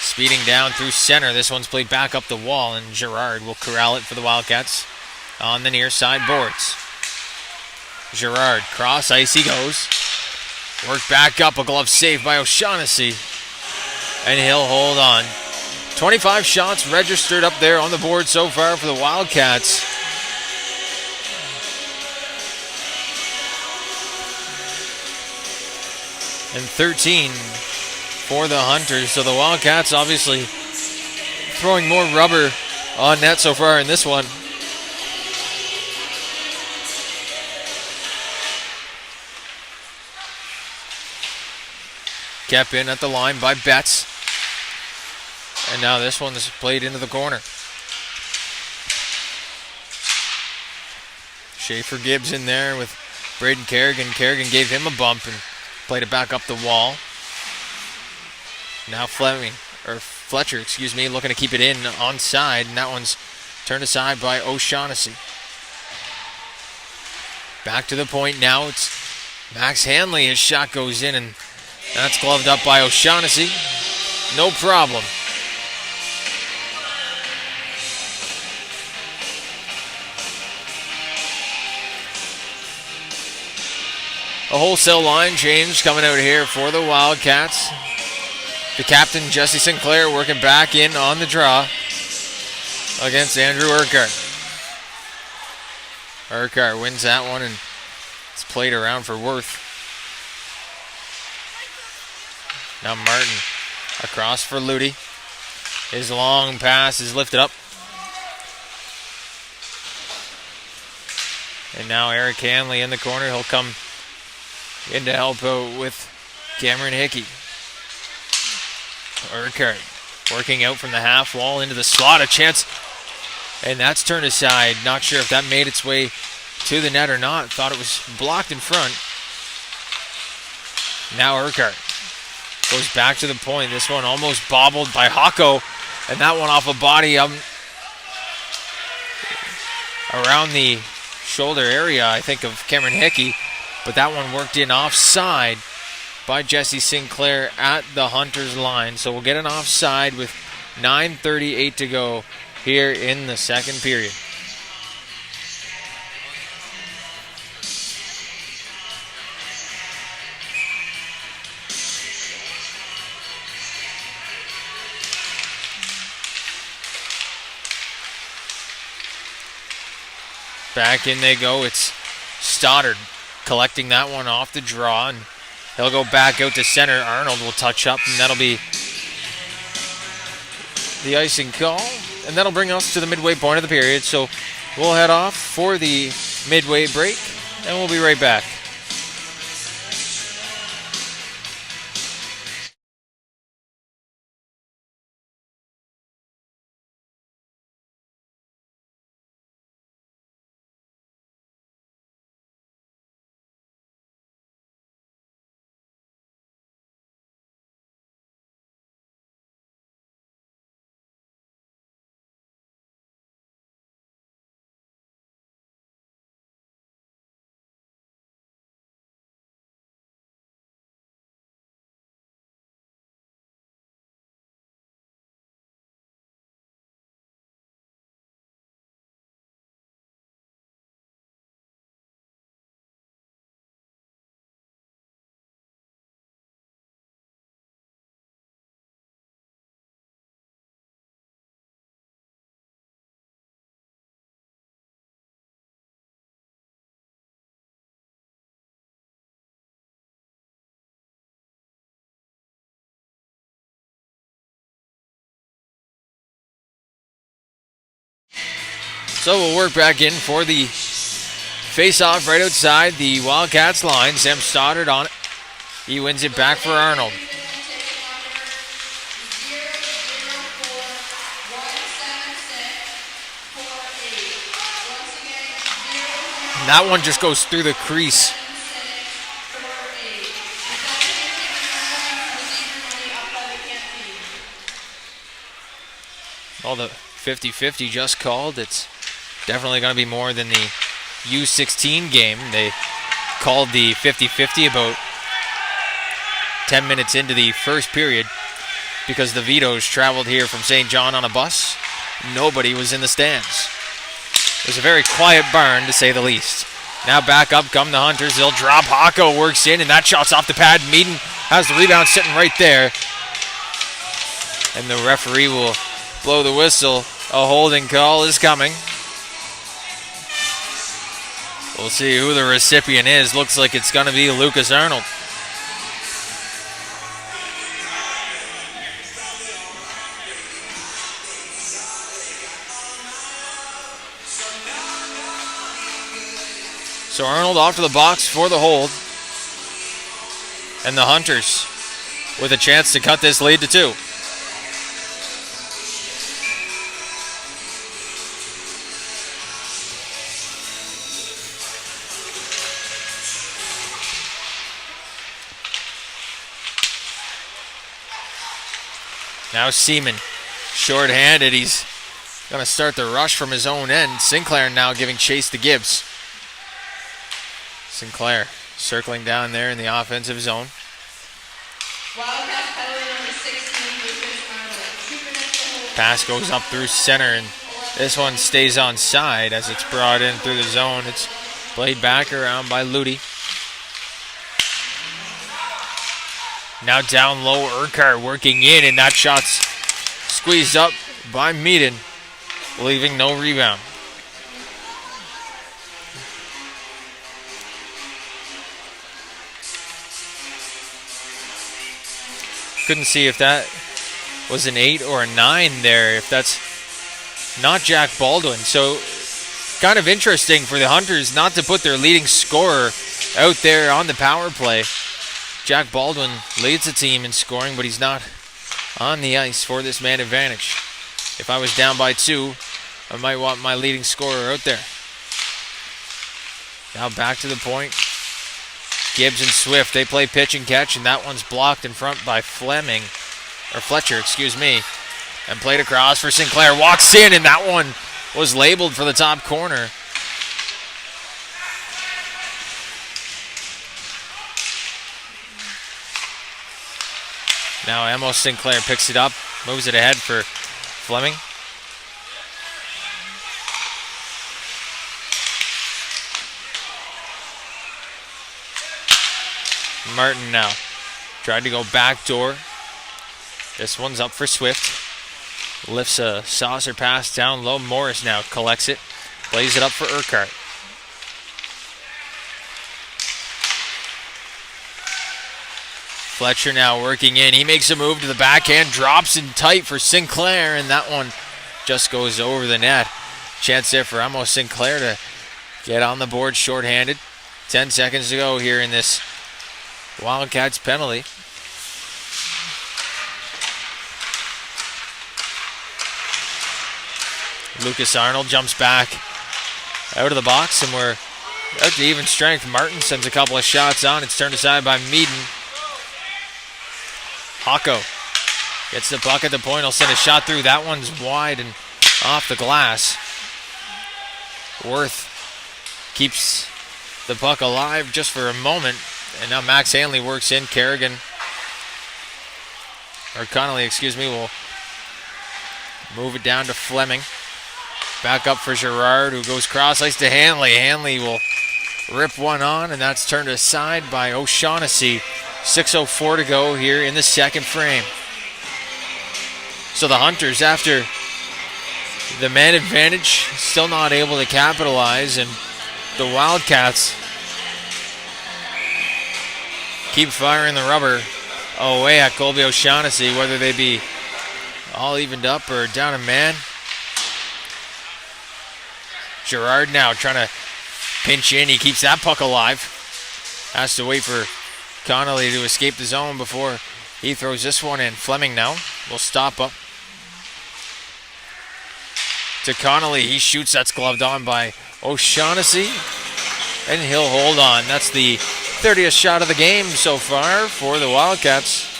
Speeding down through center. This one's played back up the wall, and Girard will corral it for the Wildcats on the near side boards. Girard, cross ice he goes. Worked back up, a glove save by O'Shaughnessy, and he'll hold on. 25 shots registered up there on the board so far for the Wildcats. And 13 for the Hunters. So the Wildcats obviously throwing more rubber on net so far in this one. Kept in at the line by Betts. And now this one is played into the corner. Schaefer Gibbs in there with Braden Kerrigan. Kerrigan gave him a bump and played it back up the wall. Now Fletcher, looking to keep it in onside, and that one's turned aside by O'Shaughnessy. Back to the point now. It's Max Hanley. His shot goes in, and that's gloved up by O'Shaughnessy. No problem. A wholesale line change coming out here for the Wildcats. The captain, Jesse Sinclair, working back in on the draw against Andrew Urquhart. Urquhart wins that one, and it's played around for Worth. Now Martin across for Ludi. His long pass is lifted up. And now Eric Hanley in the corner. He'll come in to help out with Cameron Hickey. Urquhart working out from the half wall into the slot. A chance. And that's turned aside. Not sure if that made its way to the net or not. Thought it was blocked in front. Now Urquhart goes back to the point. This one almost bobbled by Hako. And that one off a body around the shoulder area, I think, of Cameron Hickey. But that one worked in offside by Jesse Sinclair at the Hunters line. So we'll get an offside with 9:38 to go here in the second period. Back in they go. It's Stoddard collecting that one off the draw, and he'll go back out to center. Arnold will touch up, and that'll be the icing call. And that'll bring us to the midway point of the period. So we'll head off for the midway break, and we'll be right back. So we'll work back in for the face-off right outside the Wildcats line. Sam Stoddard on it. He wins it back for Arnold. And that one just goes through the crease. All the 50-50 just called. It's definitely going to be more than the U18 game. They called the 50-50 about 10 minutes into the first period because the Vitoes traveled here from St. John on a bus. Nobody was in the stands. It was a very quiet barn, to say the least. Now back up come the Hunters. They'll drop. Hako works in, and that shot's off the pad. Meaden has the rebound sitting right there. And the referee will blow the whistle. A holding call is coming. We'll see who the recipient is. Looks like it's going to be Lucas Arnold. So Arnold off to the box for the hold. And the Hunters with a chance to cut this lead to 2. Now Seaman, short-handed. He's going to start the rush from his own end. Sinclair now giving chase to Gibbs. Sinclair circling down there in the offensive zone. Pass goes up through center, and this one stays on side as it's brought in through the zone. It's played back around by Ludi. Now down low, Urquhart working in, and that shot's squeezed up by Meaden, leaving no rebound. Couldn't see if that was an 8 or a 9 there, if that's not Jack Baldwin. So kind of interesting for the Hunters not to put their leading scorer out there on the power play. Jack Baldwin leads the team in scoring, but he's not on the ice for this man advantage. If I was down by 2, I might want my leading scorer out there. Now back to the point. Gibbs and Swift, they play pitch and catch, and that one's blocked in front by Fletcher, and played across for Sinclair. Walks in, and that one was labeled for the top corner. Now Amos Sinclair picks it up, moves it ahead for Fleming. Martin now tried to go backdoor. This one's up for Swift. Lifts a saucer pass down low. Morris now collects it. Plays it up for Urquhart. Fletcher now working in. He makes a move to the backhand. Drops in tight for Sinclair. And that one just goes over the net. Chance there for Amos Sinclair to get on the board shorthanded. 10 seconds to go here in this Wildcats penalty. Lucas Arnold jumps back out of the box, and we're out to even strength. Martin sends a couple of shots on. It's turned aside by Meaden. Hocko gets the puck at the point. He'll send a shot through. That one's wide and off the glass. Worth keeps the puck alive just for a moment. And now Max Hanley works in. Connolly, will move it down to Fleming. Back up for Girard, who goes cross ice to Hanley. Hanley will rip one on, and that's turned aside by O'Shaughnessy. 6:04 to go here in the second frame. So the Hunters, after the man advantage, still not able to capitalize, and the Wildcats keep firing the rubber away at Colby O'Shaughnessy, whether they be all evened up or down a man. Girard now trying to pinch in. He keeps that puck alive. Has to wait for Connolly to escape the zone before he throws this one in. Fleming now will stop up to Connolly. He shoots. That's gloved on by O'Shaughnessy, and he'll hold on. That's the 30th shot of the game so far for the Wildcats.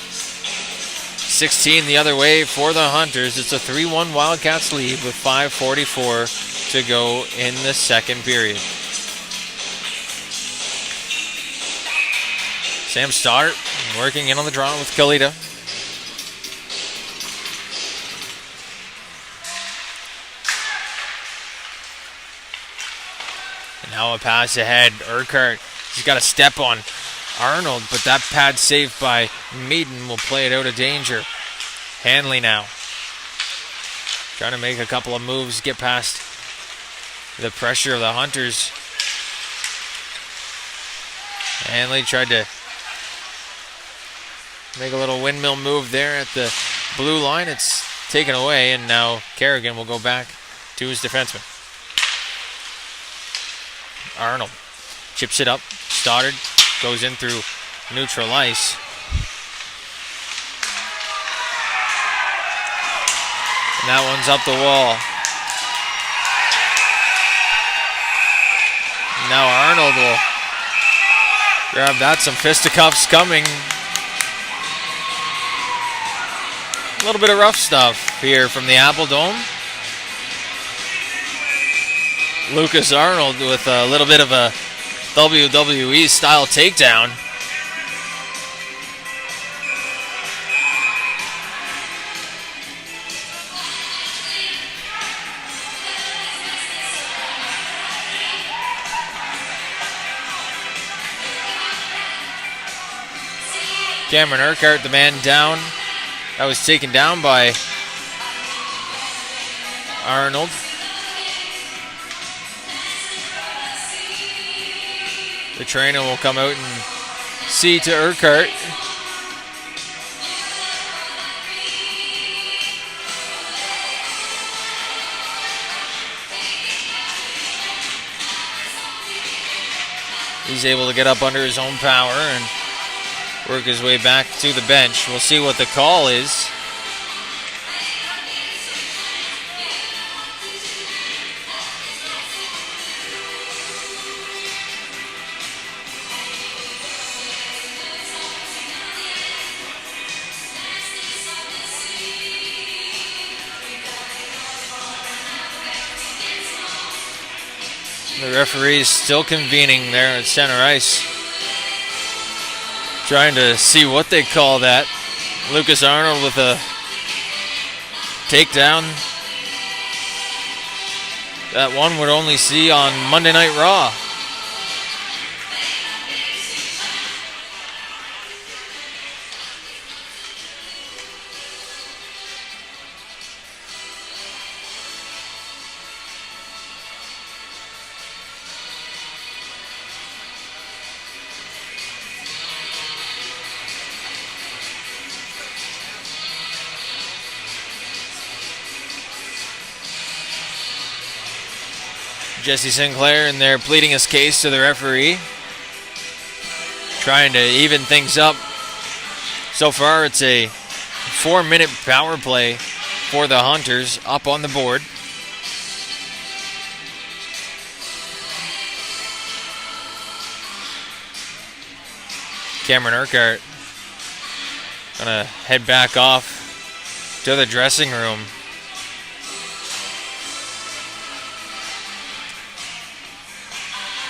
16 the other way for the Hunters. It's a 3-1 Wildcats lead with 5:44 to go in the second period. Sam Stoddart working in on the draw with Kalita. And now a pass ahead. Urquhart, he's got a step on Arnold, but that pad saved by Meaden will play it out of danger. Hanley now trying to make a couple of moves, get past the pressure of the Hunters. Hanley tried to make a little windmill move there at the blue line. It's taken away, and now Kerrigan will go back to his defenseman. Arnold chips it up. Stoddard goes in through neutral ice. And that one's up the wall. Now Arnold will grab that. Some fisticuffs coming. A little bit of rough stuff here from the Apple Dome. Lucas Arnold with a little bit of a WWE style takedown. Cameron Urquhart, the man down. That was taken down by Arnold. The trainer will come out and see to Urquhart. He's able to get up under his own power and work his way back to the bench. We'll see what the call is. The referee is still convening there at center ice, trying to see what they call that. Lucas Arnold with a takedown that one would only see on Monday Night Raw. Jesse Sinclair in there pleading his case to the referee, trying to even things up. So far, it's a 4-minute power play for the Hunters up on the board. Cameron Urquhart gonna head back off to the dressing room.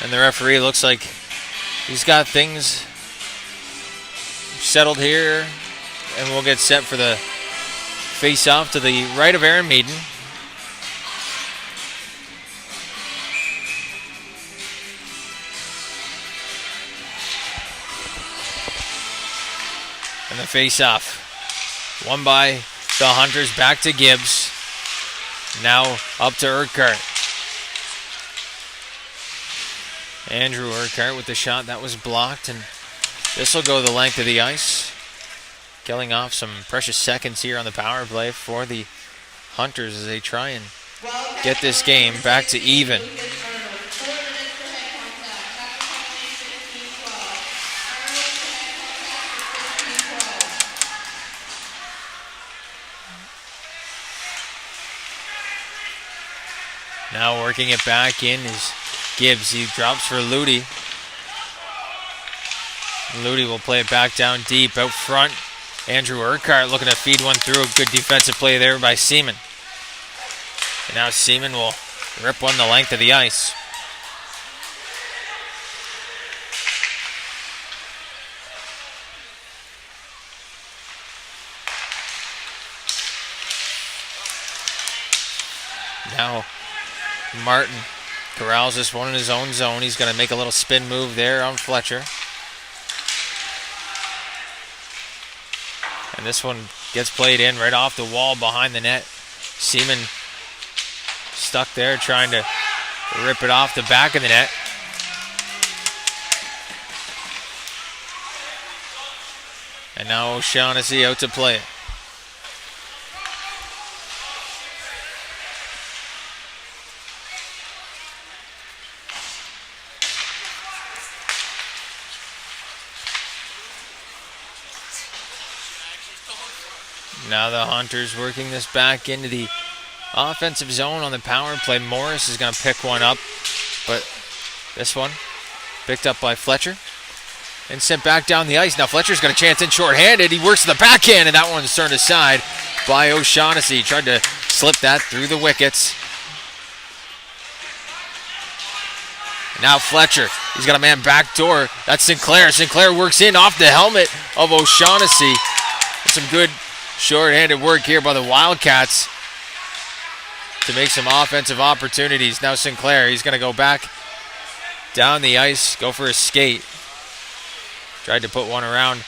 And the referee looks like he's got things settled here, and we'll get set for the face-off to the right of Aaron Meaden. And the face-off won by the Hunters, back to Gibbs. Now up to Urquhart. Andrew Urquhart with the shot that was blocked, and this will go the length of the ice. Killing off some precious seconds here on the power play for the Hunters as they try and get this game back to even. Now working it back in is Gibbs. He drops for Ludi. Ludi will play it back down deep out front. Andrew Urquhart looking to feed one through. A good defensive play there by Seaman. And now Seaman will rip one the length of the ice. Now Martin corrals this one in his own zone. He's going to make a little spin move there on Fletcher. And this one gets played in right off the wall behind the net. Seaman stuck there trying to rip it off the back of the net. And now O'Shaughnessy out to play it. Now the Hunters working this back into the offensive zone on the power play. Morris is going to pick one up, but this one picked up by Fletcher and sent back down the ice. Now Fletcher's got a chance in shorthanded. He works to the backhand, and that one's turned aside by O'Shaughnessy. Tried to slip that through the wickets. Now Fletcher, he's got a man backdoor. That's Sinclair. Sinclair works in off the helmet of O'Shaughnessy. Some good short-handed work here by the Wildcats to make some offensive opportunities. Now Sinclair, he's going to go back down the ice, go for a skate. Tried to put one around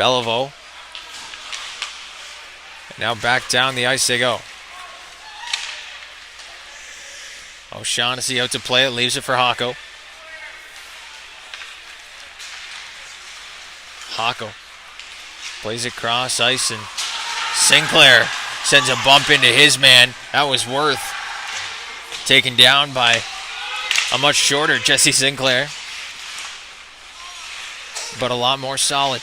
Beliveau. And now back down the ice they go. O'Shaughnessy out to play it, leaves it for Hocko. Hocko plays it cross ice, and Sinclair sends a bump into his man. That was Worth. Taken down by a much shorter Jesse Sinclair, but a lot more solid.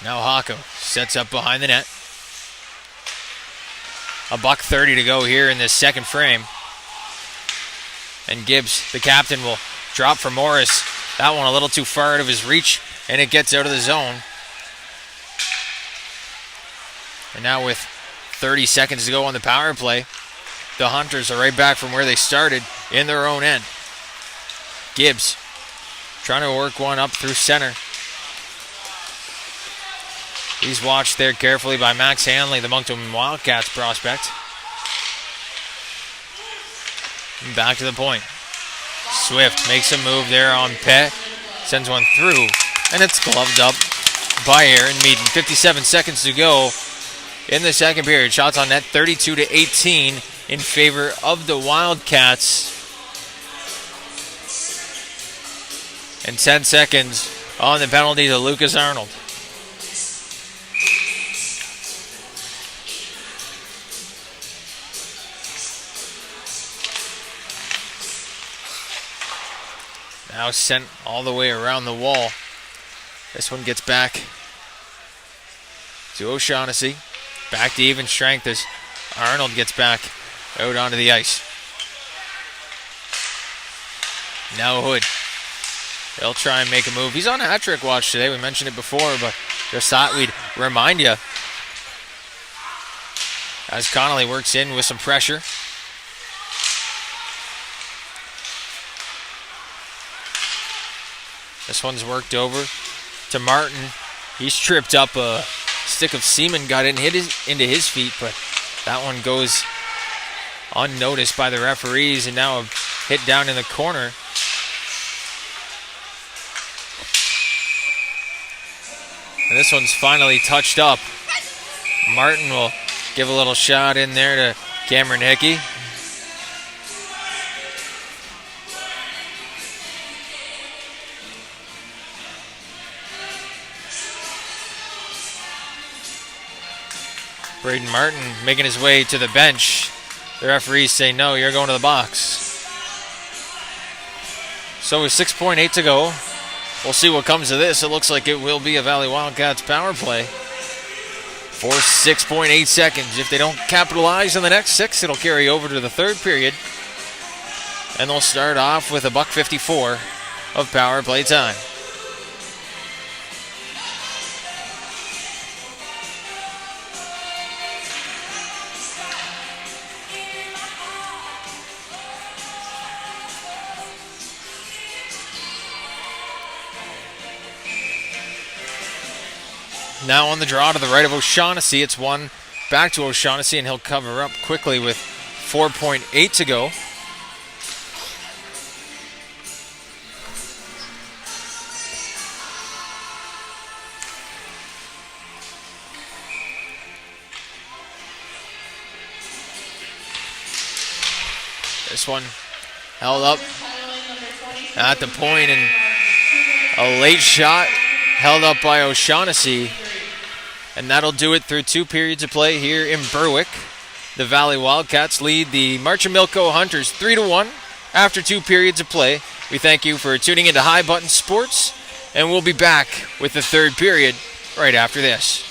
Now Hocko sets up behind the net. $1:30 to go here in this second frame. And Gibbs, the captain, will drop for Morris. That one a little too far out of his reach, and it gets out of the zone. And now with 30 seconds to go on the power play, the Hunters are right back from where they started in their own end. Gibbs trying to work one up through center. He's watched there carefully by Max Hanley, the Moncton Wildcats prospect. And back to the point. Swift makes a move there on Pett. Sends one through, and it's gloved up by Aaron Meaden. 57 seconds to go in the second period. Shots on net 32-18 in favor of the Wildcats. And 10 seconds on the penalty to Lucas Arnold. Now sent all the way around the wall. This one gets back to O'Shaughnessy. Back to even strength as Arnold gets back out onto the ice. Now Hood. They'll try and make a move. He's on hat-trick watch today. We mentioned it before, but just thought we'd remind you. As Connolly works in with some pressure. This one's worked over to Martin. He's tripped up. A stick of semen got into his feet, but that one goes unnoticed by the referees, and now a hit down in the corner. And this one's finally touched up. Martin will give a little shot in there to Cameron Hickey. Braden Martin making his way to the bench. The referees say, no, you're going to the box. So with 6.8 to go, we'll see what comes of this. It looks like it will be a Valley Wildcats power play for 6.8 seconds. If they don't capitalize on the next 6, it'll carry over to the third period. And they'll start off with $1:54 of power play time. Now on the draw to the right of O'Shaughnessy. It's one back to O'Shaughnessy, and he'll cover up quickly with 4.8 to go. This one held up at the point, and a late shot held up by O'Shaughnessy. And that'll do it through 2 periods of play here in Berwick. The Valley Wildcats lead the Marchand Milko Hunters 3-1 after 2 periods of play. We thank you for tuning into High Button Sports, and we'll be back with the third period right after this.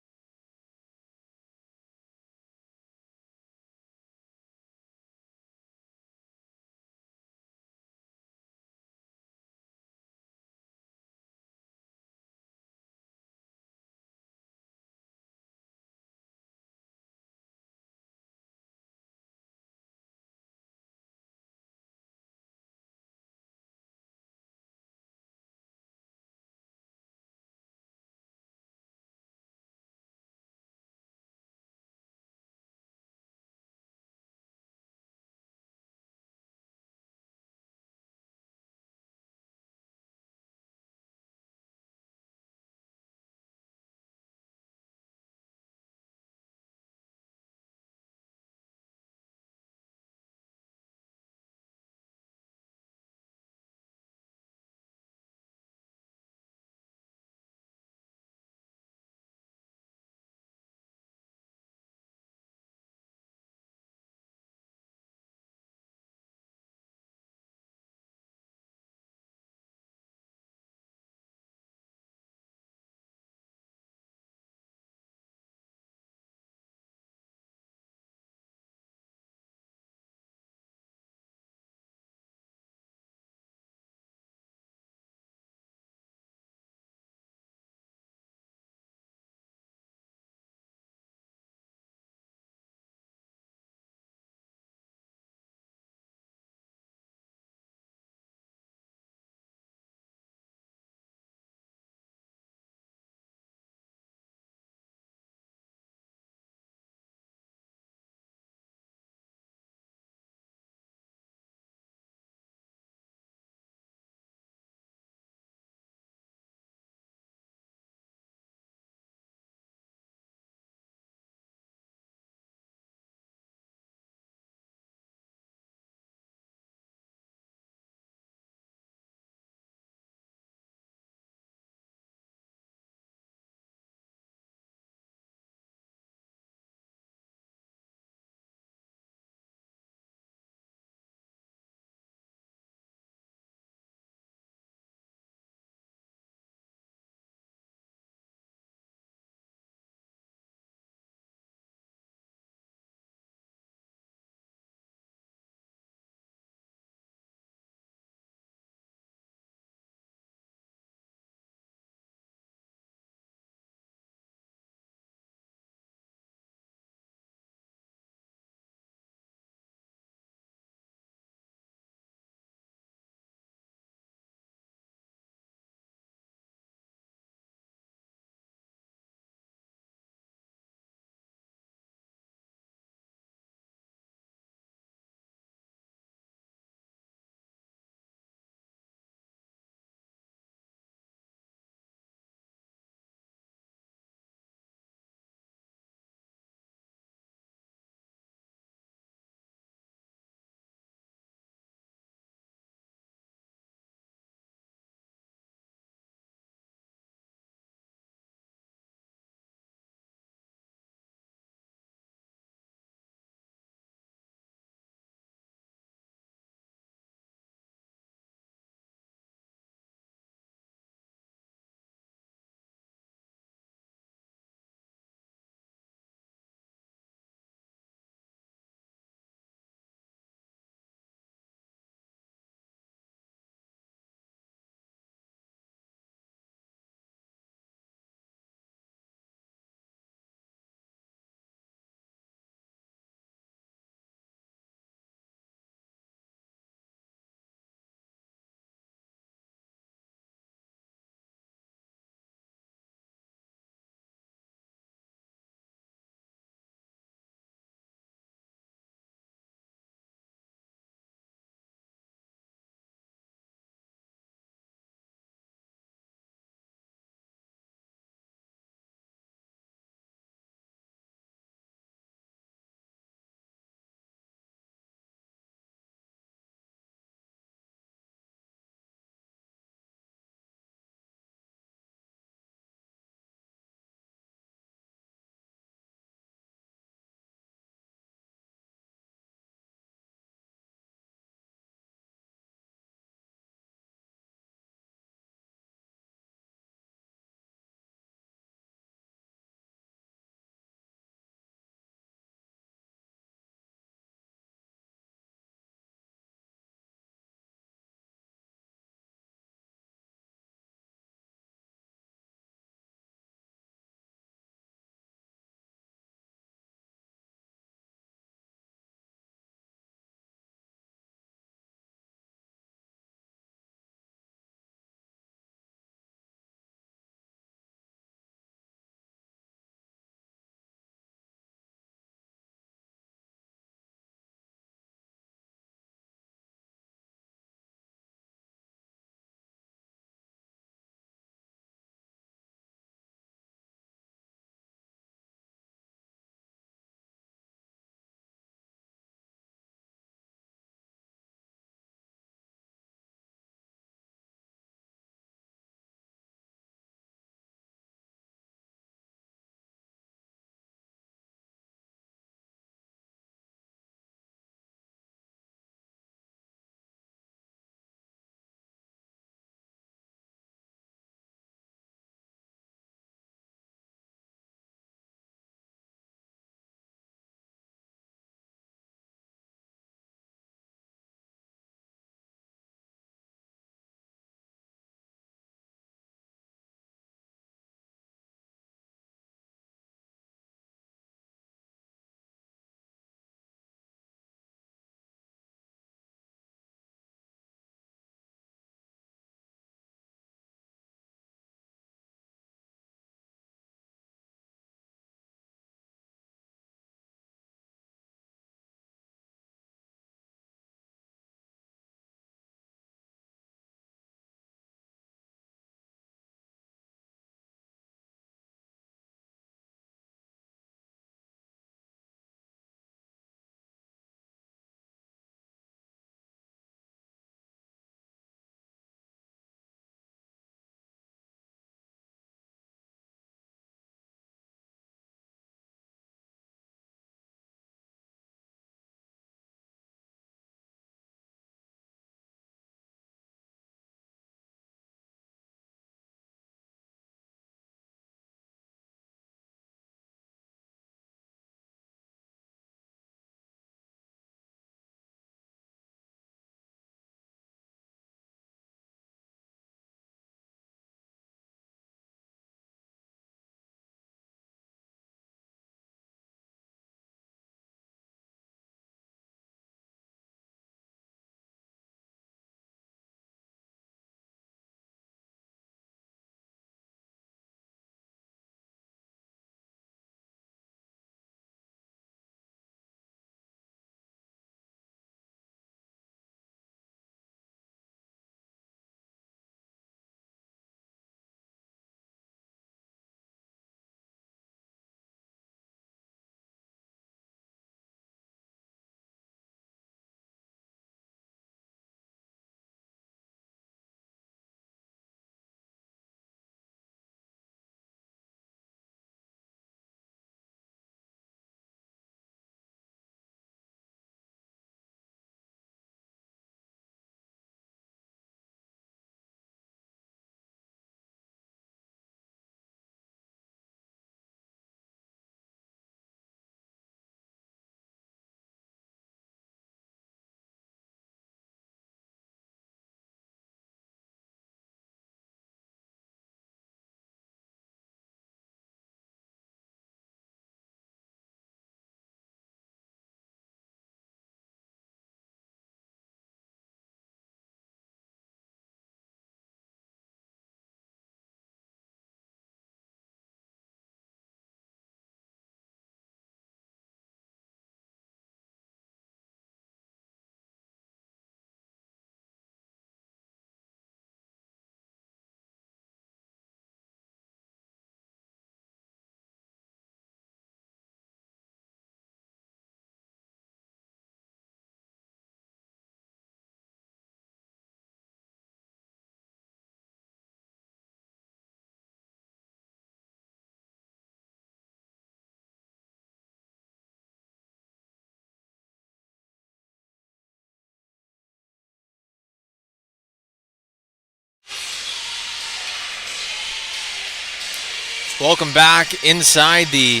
Welcome back inside the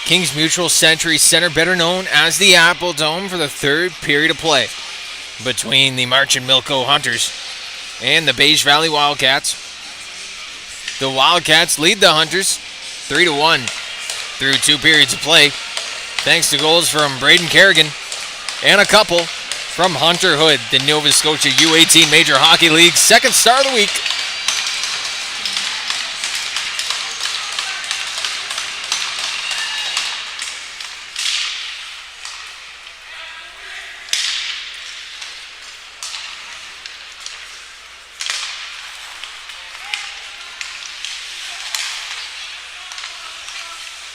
Kings Mutual Century Center, better known as the Apple Dome, for the third period of play between the March and Milko Hunters and the Bage Valley Wildcats. The Wildcats lead the Hunters 3-1 through 2 periods of play, thanks to goals from Braden Kerrigan and a couple from Hunter Hood, the Nova Scotia U18 Major Hockey League second star of the week.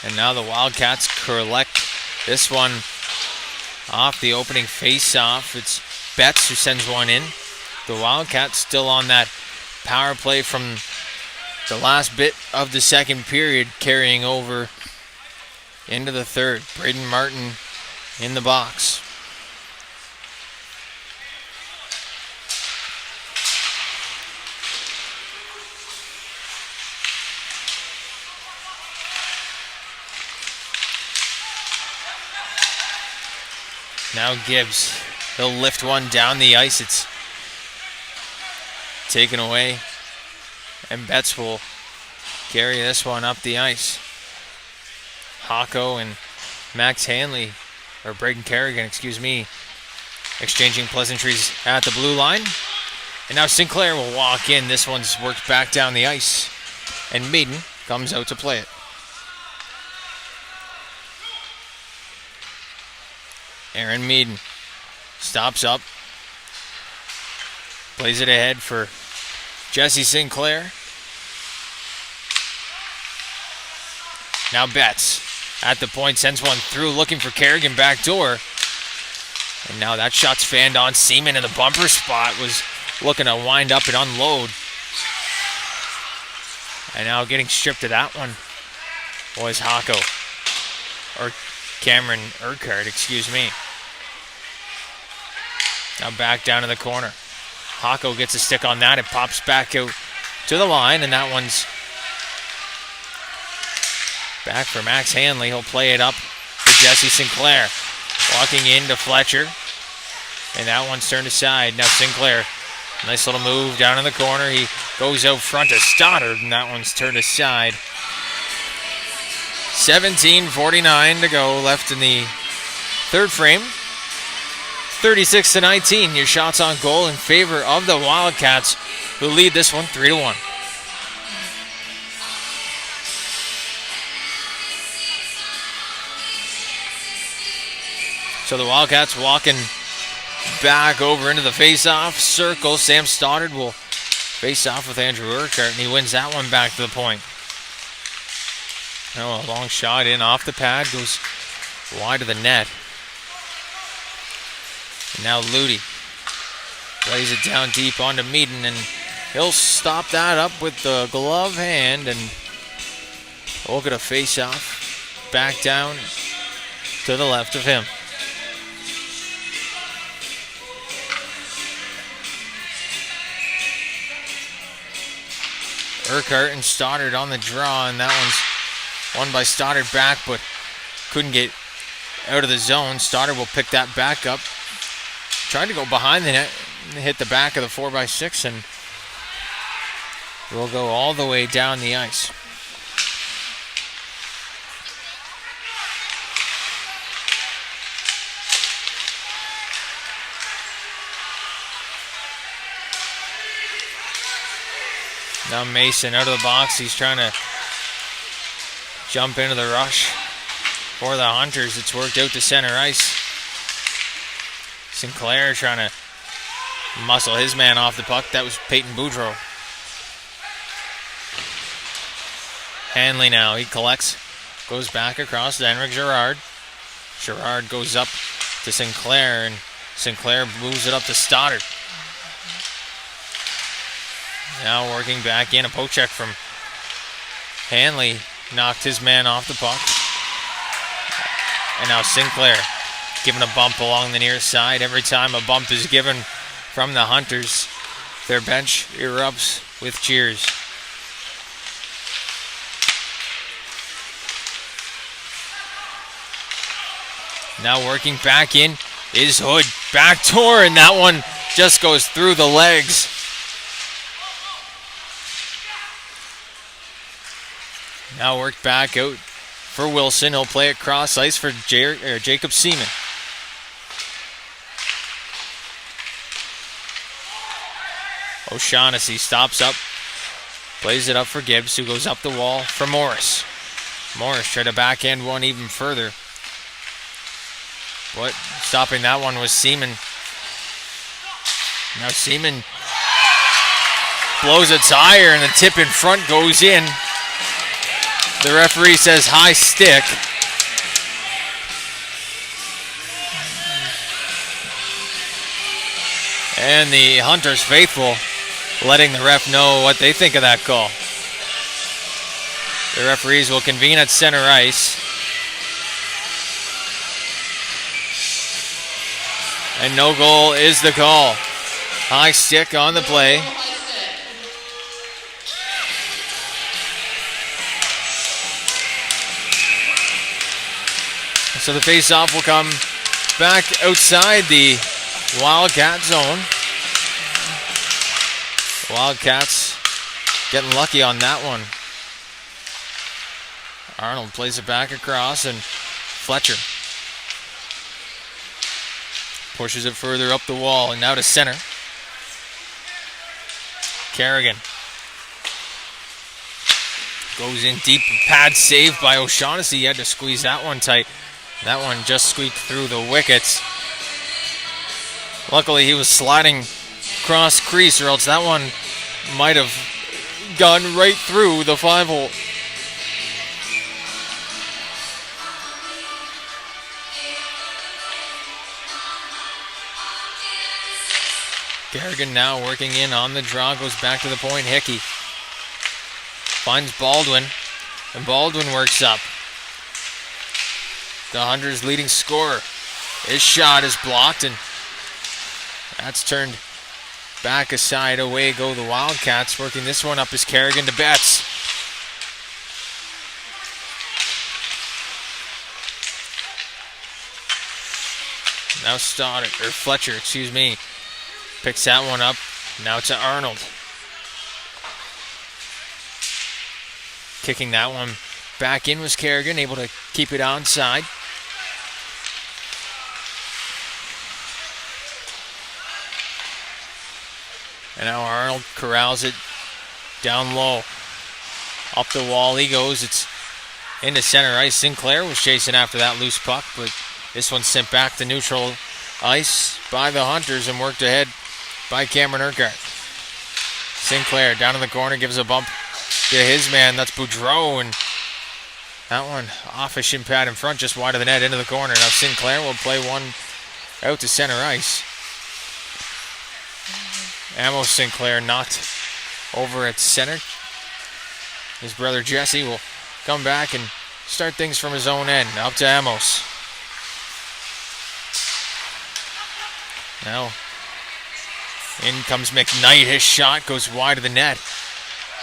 And now the Wildcats collect this one off the opening face-off. It's Betts who sends one in. The Wildcats still on that power play from the last bit of the second period, carrying over into the third. Braden Martin in the box. Now Gibbs, he'll lift one down the ice. It's taken away, and Betts will carry this one up the ice. Hocko and Max Hanley, or Braden Kerrigan, exchanging pleasantries at the blue line. And now Sinclair will walk in. This one's worked back down the ice, and Maiden comes out to play it. Aaron Meaden stops up, plays it ahead for Jesse Sinclair. Now Betts at the point, sends one through, looking for Kerrigan back door. And now that shot's fanned on. Seaman in the bumper spot was looking to wind up and unload. And now getting stripped of that one was Hocko, or Cameron Urquhart, Now back down to the corner. Hocko gets a stick on that. It pops back out to the line, and that one's back for Max Hanley. He'll play it up for Jesse Sinclair. Walking into Fletcher, and that one's turned aside. Now Sinclair, nice little move down in the corner. He goes out front to Stoddard, and that one's turned aside. 17:49 to go left in the third frame. 36-19, your shots on goal in favor of the Wildcats, who lead this one 3-1. So the Wildcats walking back over into the face-off circle. Sam Stoddard will face off with Andrew Urquhart, and he wins that one back to the point. Now a long shot in off the pad, goes wide of the net. And now Ludi plays it down deep onto Meaden, and he'll stop that up with the glove hand, and we'll get a face-off back down to the left of him. Urquhart and Stoddard on the draw, and that one's won by Stoddard back, but couldn't get out of the zone. Stoddard will pick that back up. Tried to go behind the net, hit the back of the 4x6, and will go all the way down the ice. Now Mason out of the box. He's trying to jump into the rush for the Hunters. It's worked out to center ice. Sinclair trying to muscle his man off the puck. That was Peyton Boudreau. Hanley now, he collects, goes back across to Henrik Girard. Girard goes up to Sinclair, and Sinclair moves it up to Stoddard. Now working back in, a poke check from Hanley, knocked his man off the puck. And now Sinclair giving a bump along the near side. Every time a bump is given from the Hunters, their bench erupts with cheers. Now working back in is Hood. Backdoor, and that one just goes through the legs. Now worked back out for Wilson. He'll play it cross ice for Jacob Seaman. O'Shaughnessy stops up, plays it up for Gibbs, who goes up the wall for Morris. Morris tried to backhand one even further, but stopping that one was Seaman. Now Seaman blows a tire, and the tip in front goes in. The referee says high stick. And the Hunters faithful letting the ref know what they think of that call. The referees will convene at center ice. And no goal is the call. High stick on the play. So the face-off will come back outside the Wildcat zone. Wildcats getting lucky on that one. Arnold plays it back across, and Fletcher pushes it further up the wall, and now to center. Kerrigan goes in deep, pad save by O'Shaughnessy. He had to squeeze that one tight. That one just squeaked through the wickets. Luckily, he was sliding cross crease, or else that one might have gone right through the 5-hole. Kerrigan now working in on the draw, goes back to the point. Hickey finds Baldwin, and Baldwin works up. The Hunters' leading scorer. His shot is blocked, and that's turned back aside. Away go the Wildcats. Working this one up is Kerrigan to Betts. Now Fletcher, picks that one up. Now to Arnold. Kicking that one back in was Kerrigan, able to keep it onside. And now Arnold corrals it down low. Up the wall he goes. It's into center ice. Sinclair was chasing after that loose puck, but this one's sent back to neutral ice by the Hunters and worked ahead by Cameron Urquhart. Sinclair down in the corner, gives a bump to his man. That's Boudreau, and that one off a shin pad in front, just wide of the net, into the corner. Now Sinclair will play one out to center ice. Amos Sinclair not over at center. His brother Jesse will come back and start things from his own end. Up to Amos. Now in comes McKnight. His shot goes wide of the net.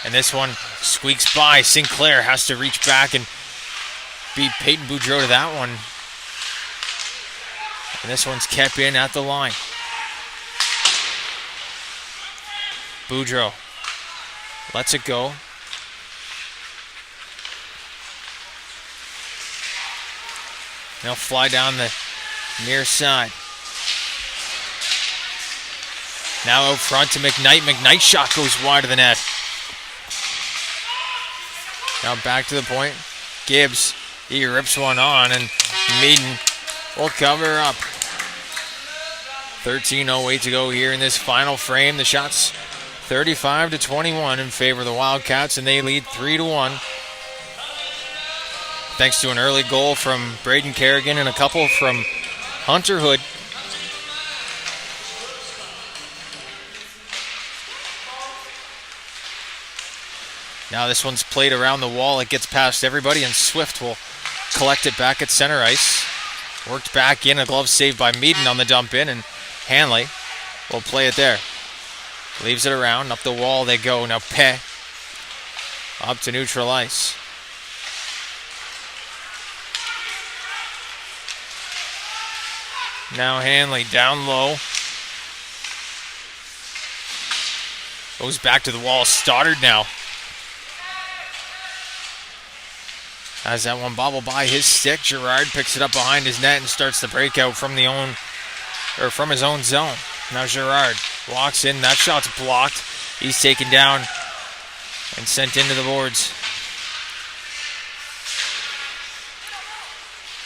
And this one squeaks by. Sinclair has to reach back and beat Peyton Boudreau to that one. And this one's kept in at the line. Boudreau lets it go. They'll fly down the near side. Now out front to McKnight. McKnight's shot goes wide of the net. Now back to the point. Gibbs, he rips one on, and Meaden will cover up. 13:08 to go here in this final frame. The shots 35-21 in favor of the Wildcats, and they lead 3-1. Thanks to an early goal from Braden Kerrigan and a couple from Hunter Hood. Now this one's played around the wall. It gets past everybody, and Swift will collect it back at center ice. Worked back in, a glove save by Meaden on the dump in, and Hanley will play it there. Leaves it around, up the wall they go. Now Pe up to neutral ice. Now Hanley down low. Goes back to the wall. Stoddard now. Has that one bobble by his stick. Girard picks it up behind his net and starts the breakout from his own zone. Now Girard walks in. That shot's blocked. He's taken down and sent into the boards.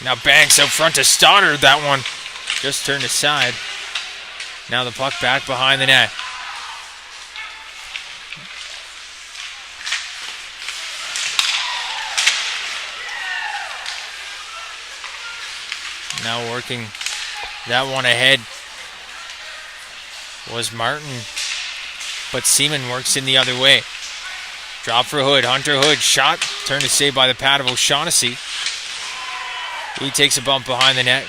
Now Banks out front to Stoddard. That one just turned aside. Now the puck back behind the net. Now working that one ahead was Martin, but Seaman works in the other way. Drop for Hood. Hunter Hood shot. Turned to save by the pad of O'Shaughnessy. He takes a bump behind the net.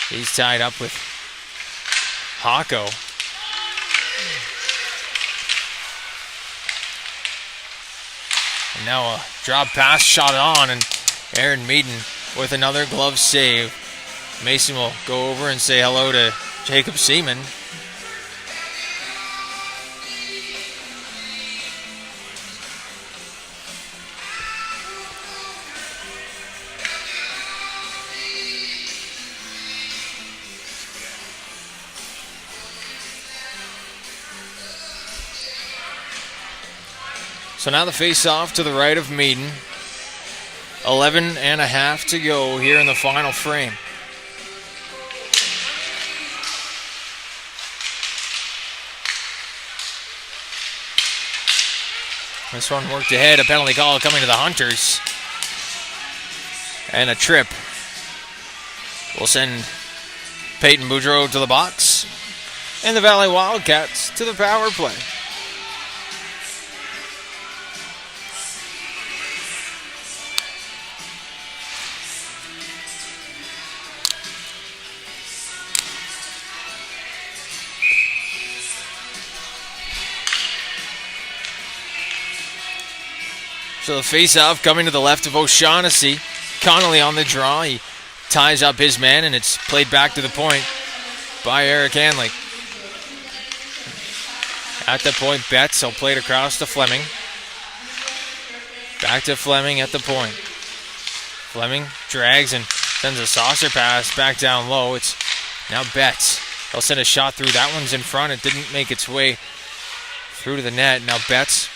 He's tied up with Hako. And now a drop pass shot on, and Aaron Meaden with another glove save. Mason will go over and say hello to Jacob Seaman. So now the face-off to the right of Meaden. 11 and a half to go here in the final frame. This one worked ahead. A penalty call coming to the Hunters. And a trip will send Peyton Boudreau to the box. And the Valley Wildcats to the power play. So the face-off coming to the left of O'Shaughnessy. Connolly on the draw. He ties up his man, and it's played back to the point by Eric Hanley. At the point, Betts will play it across to Fleming. Back to Fleming at the point. Fleming drags and sends a saucer pass back down low. It's now Betts. They'll send a shot through. That one's in front. It didn't make its way through to the net. Now Betts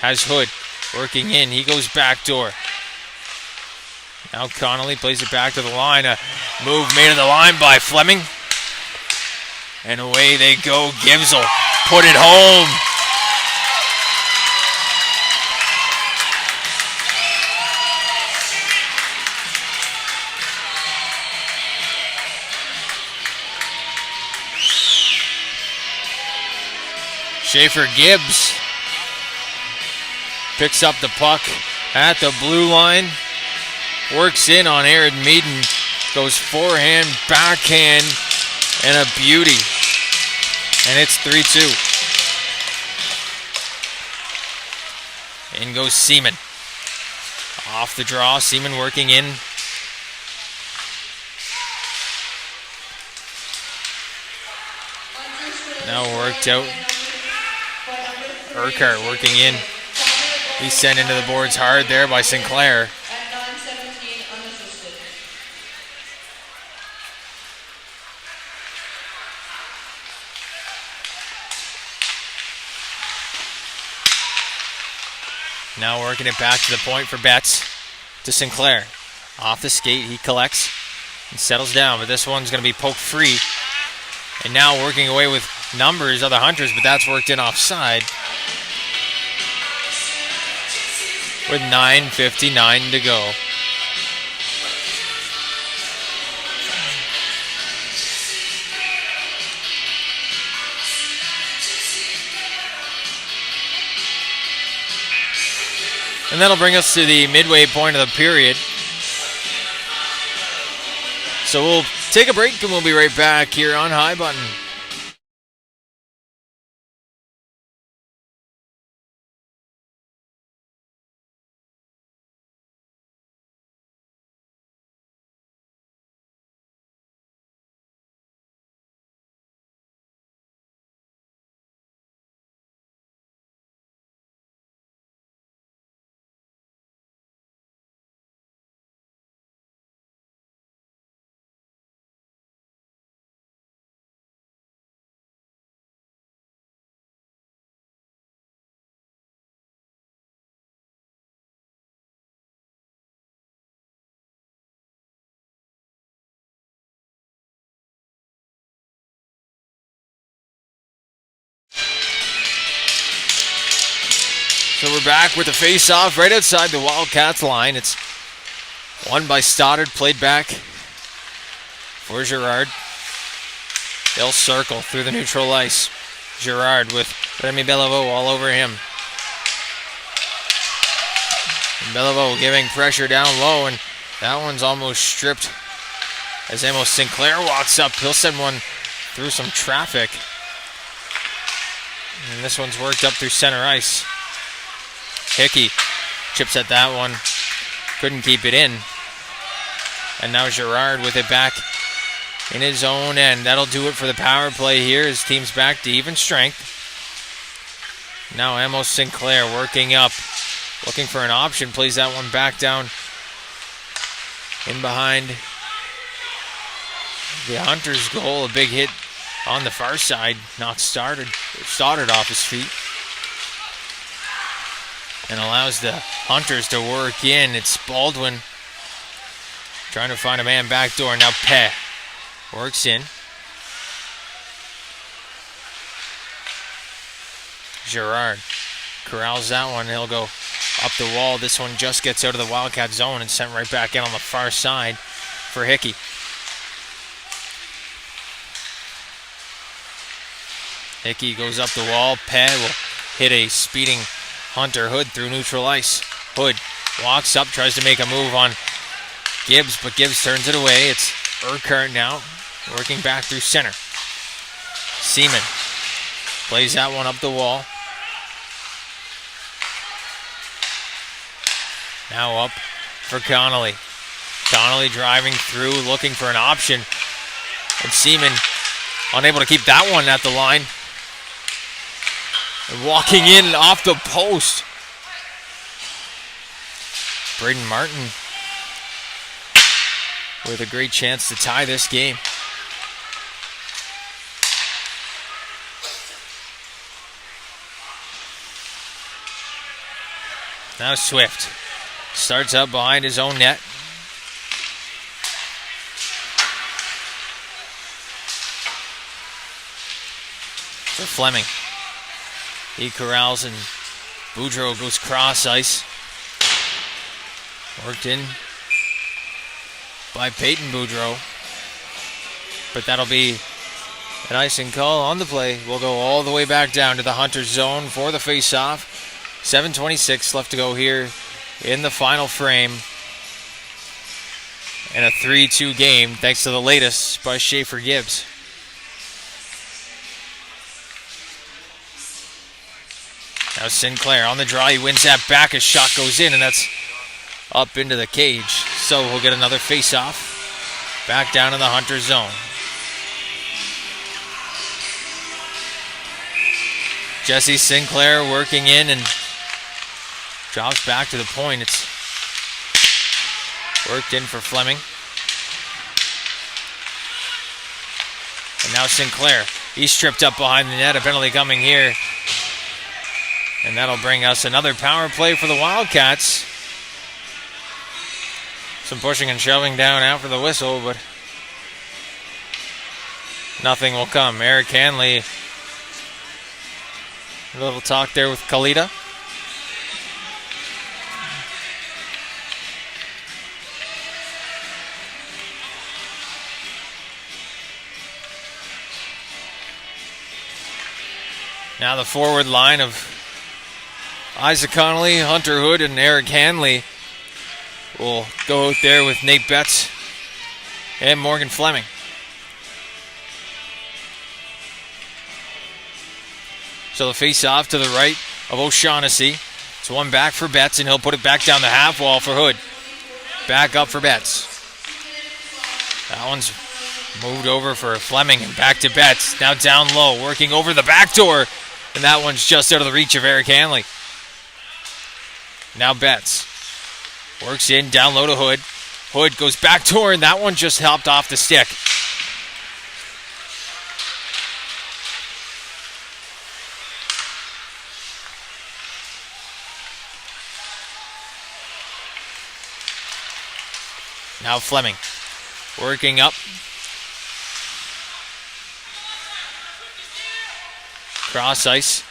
has Hood working in. He goes backdoor. Now Connolly plays it back to the line. A move made of the line by Fleming. And away they go. Gibbs will put it home. Schaefer Gibbs picks up the puck at the blue line. Works in on Aaron Meaden. Goes forehand, backhand, and a beauty. And it's 3-2. In goes Seaman. Off the draw, Seaman working in. Now worked out. Urquhart working in. He's sent into the boards hard there by Sinclair. Now working it back to the point for Betts to Sinclair. Off the skate, he collects and settles down, but this one's going to be poked free. And now working away with numbers of the Hunters, but that's worked in offside. With 9:59 to go. And that'll bring us to the midway point of the period. So we'll take a break and we'll be right back here on High Button. So we're back with the face-off right outside the Wildcats line. It's won by Stoddard, played back for Girard. They'll circle through the neutral ice. Girard with Remy Beliveau all over him. And Beliveau giving pressure down low, and that one's almost stripped as Amos Sinclair walks up. He'll send one through some traffic. And this one's worked up through center ice. Hickey chips at that one. Couldn't keep it in. And now Girard with it back in his own end. That'll do it for the power play here. His team's back to even strength. Now Amos Sinclair working up. Looking for an option. Plays that one back down in behind the Hunters goal. A big hit on the far side. Knocks Stoddard off his feet. And allows the Hunters to work in. It's Baldwin trying to find a man backdoor. Now Peh works in. Girard corrals that one. He'll go up the wall. This one just gets out of the Wildcat zone and sent right back in on the far side for Hickey. Hickey goes up the wall. Peh will hit a speeding Hunter Hood through neutral ice. Hood walks up, tries to make a move on Gibbs, but Gibbs turns it away. It's Urquhart now, working back through center. Seaman plays that one up the wall. Now up for Connolly. Connolly driving through, looking for an option. And Seaman unable to keep that one at the line. And walking in off the post. Braden Martin with a great chance to tie this game. Now Swift starts up behind his own net. For Fleming. He corrals and Boudreau goes cross ice. Worked in by Peyton Boudreau. But that'll be an icing call on the play. We'll go all the way back down to the Hunters zone for the face-off. 7:26 left to go here in the final frame. And a 3-2 game thanks to the latest by Schaefer Gibbs. Now Sinclair on the draw. He wins that back. His shot goes in, and that's up into the cage. So we'll get another face-off. Back down in the Hunter zone. Jesse Sinclair working in and drops back to the point. It's worked in for Fleming. And now Sinclair. He's tripped up behind the net. A penalty coming here. And that'll bring us another power play for the Wildcats. Some pushing and shoving down after the whistle, but nothing will come. Eric Hanley, a little talk there with Kalita. Now the forward line of Isaac Connolly, Hunter Hood, and Eric Hanley will go out there with Nate Betts and Morgan Fleming. So the face-off to the right of O'Shaughnessy. It's one back for Betts, and he'll put it back down the half wall for Hood. Back up for Betts. That one's moved over for Fleming and back to Betts. Now down low, working over the back door, and that one's just out of the reach of Eric Hanley. Now Betts works in, down low to Hood. Hood goes back to her, and that one just hopped off the stick. Now Fleming working up. Cross ice.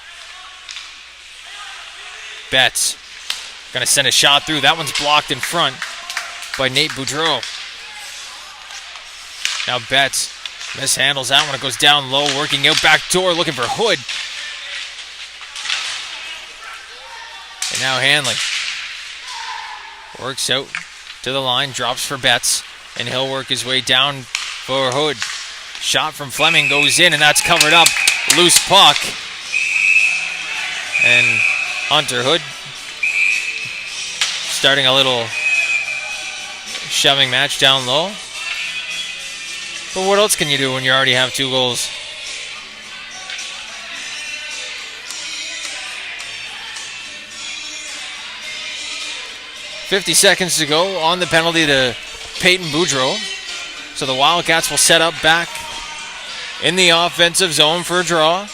Betts gonna send a shot through. That one's blocked in front by Nate Boudreau. Now Betts mishandles that one. It goes down low, working out back door, looking for Hood. And now Hanley works out to the line, drops for Betts, and he'll work his way down for Hood. Shot from Fleming goes in, and that's covered up. Loose puck. And Hunter Hood starting a little shoving match down low. But what else can you do when you already have 2 goals? .50 seconds to go on the penalty to Peyton Boudreau. So the Wildcats will set up back in the offensive zone for a draw.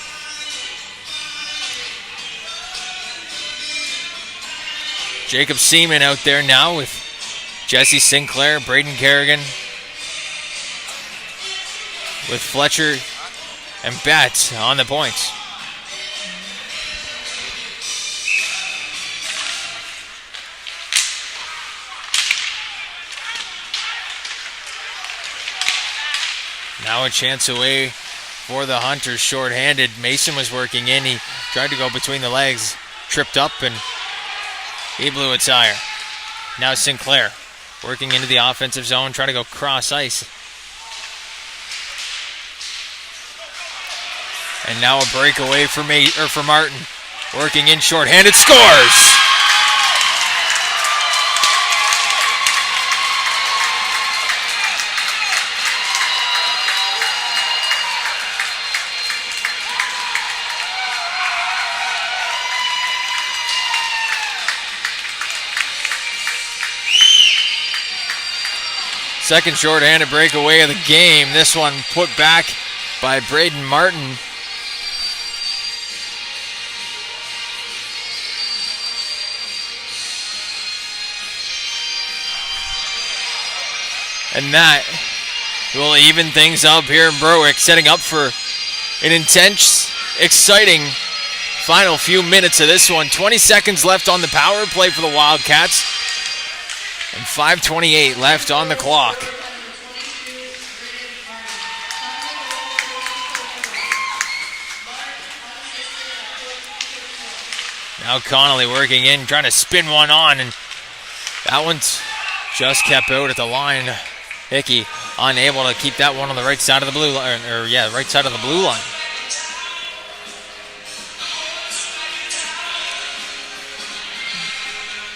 Jacob Seaman out there now with Jesse Sinclair, Braden Kerrigan, with Fletcher and Betts on the points. Now a chance away for the Hunters, short-handed. Mason was working in. He tried to go between the legs, tripped up, and he blew a tire. Now Sinclair working into the offensive zone, trying to go cross ice. And now a breakaway for Martin. Working in short-handed, scores! Second short-handed breakaway of the game. This one put back by Braden Martin. And that will even things up here in Berwick, setting up for an intense, exciting final few minutes of this one. 20 seconds left on the power play for the Wildcats. And 5:28 left on the clock. Now Connolly working in, trying to spin one on, and that one's just kept out at the line. Hickey unable to keep that one on the right side of the blue line, right side of the blue line.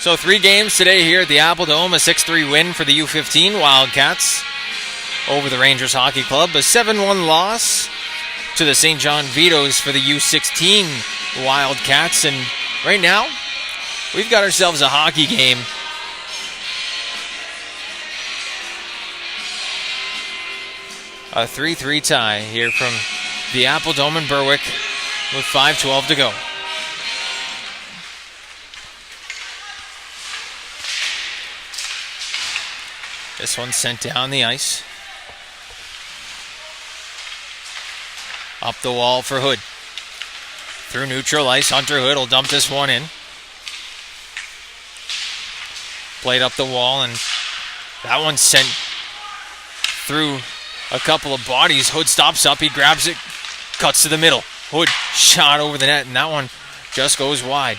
So 3 games today here at the Apple Dome. A 6-3 win for the U15 Wildcats over the Rangers Hockey Club. A 7-1 loss to the St. John Vitoes for the U16 Wildcats. And right now, we've got ourselves a hockey game. A 3-3 tie here from the Apple Dome in Berwick with 5:12 to go. This one's sent down the ice. Up the wall for Hood. Through neutral ice, Hunter Hood will dump this one in. Played up the wall, and that one's sent through a couple of bodies. Hood stops up, he grabs it, cuts to the middle. Hood shot over the net, and that one just goes wide.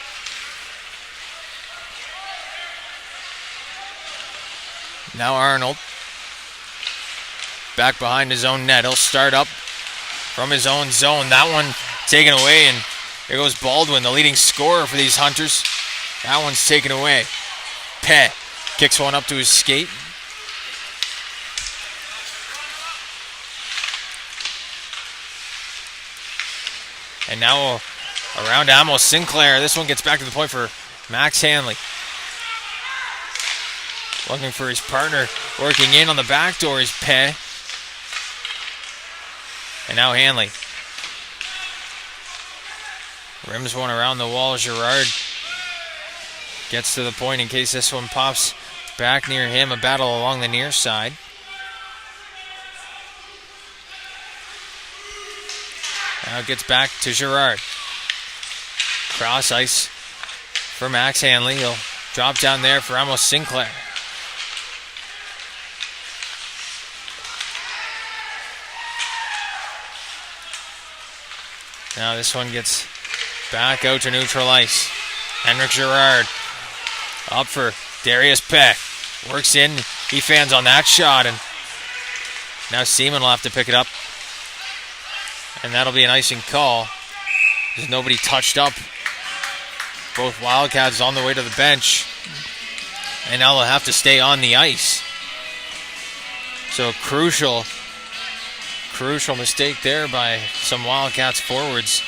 Now Arnold, back behind his own net. He'll start up from his own zone. That one taken away, and there goes Baldwin, the leading scorer for these Hunters. That one's taken away. Peh kicks one up to his skate. And now around Amos Sinclair. This one gets back to the point for Max Hanley. Looking for his partner, working in on the back door is Peh. And now Hanley. Rims one around the wall. Girard gets to the point in case this one pops back near him. A battle along the near side. Now it gets back to Girard. Cross ice for Max Hanley. He'll drop down there for Amos Sinclair. Now this one gets back out to neutral ice. Henrik Gerard up for Darius Peck. Works in. He fans on that shot. And now Seaman will have to pick it up. And that'll be an icing call. There's nobody touched up. Both Wildcats on the way to the bench. And now they'll have to stay on the ice. So crucial mistake there by some Wildcats forwards.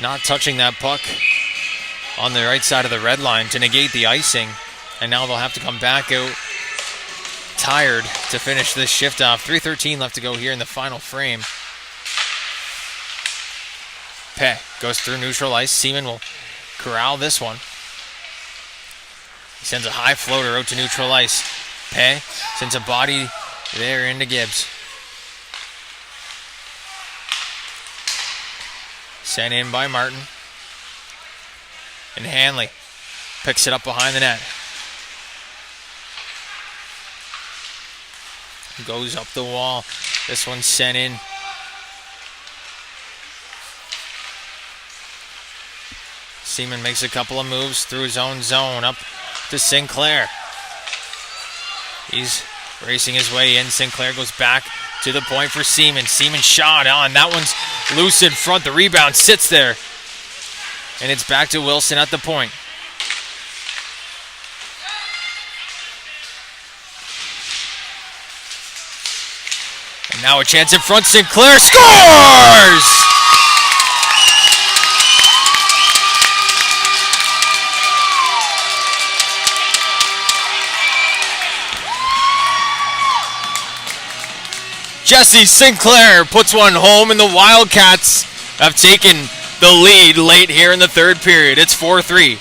Not touching that puck on the right side of the red line to negate the icing. And now they'll have to come back out tired to finish this shift off. 3:13 left to go here in the final frame. Peck goes through neutral ice. Seaman will corral this one. He sends a high floater out to neutral ice. Peck sends a body there into Gibbs. Sent in by Martin. And Hanley picks it up behind the net. Goes up the wall. This one's sent in. Seaman makes a couple of moves through his own zone up to Sinclair. He's racing his way in. Sinclair goes back to the point for Seaman. Seaman shot on. That one's loose in front. The rebound sits there. And it's back to Wilson at the point. And now a chance in front. Sinclair scores! Jesse Sinclair puts one home, and the Wildcats have taken the lead late here in the third period. It's 4-3.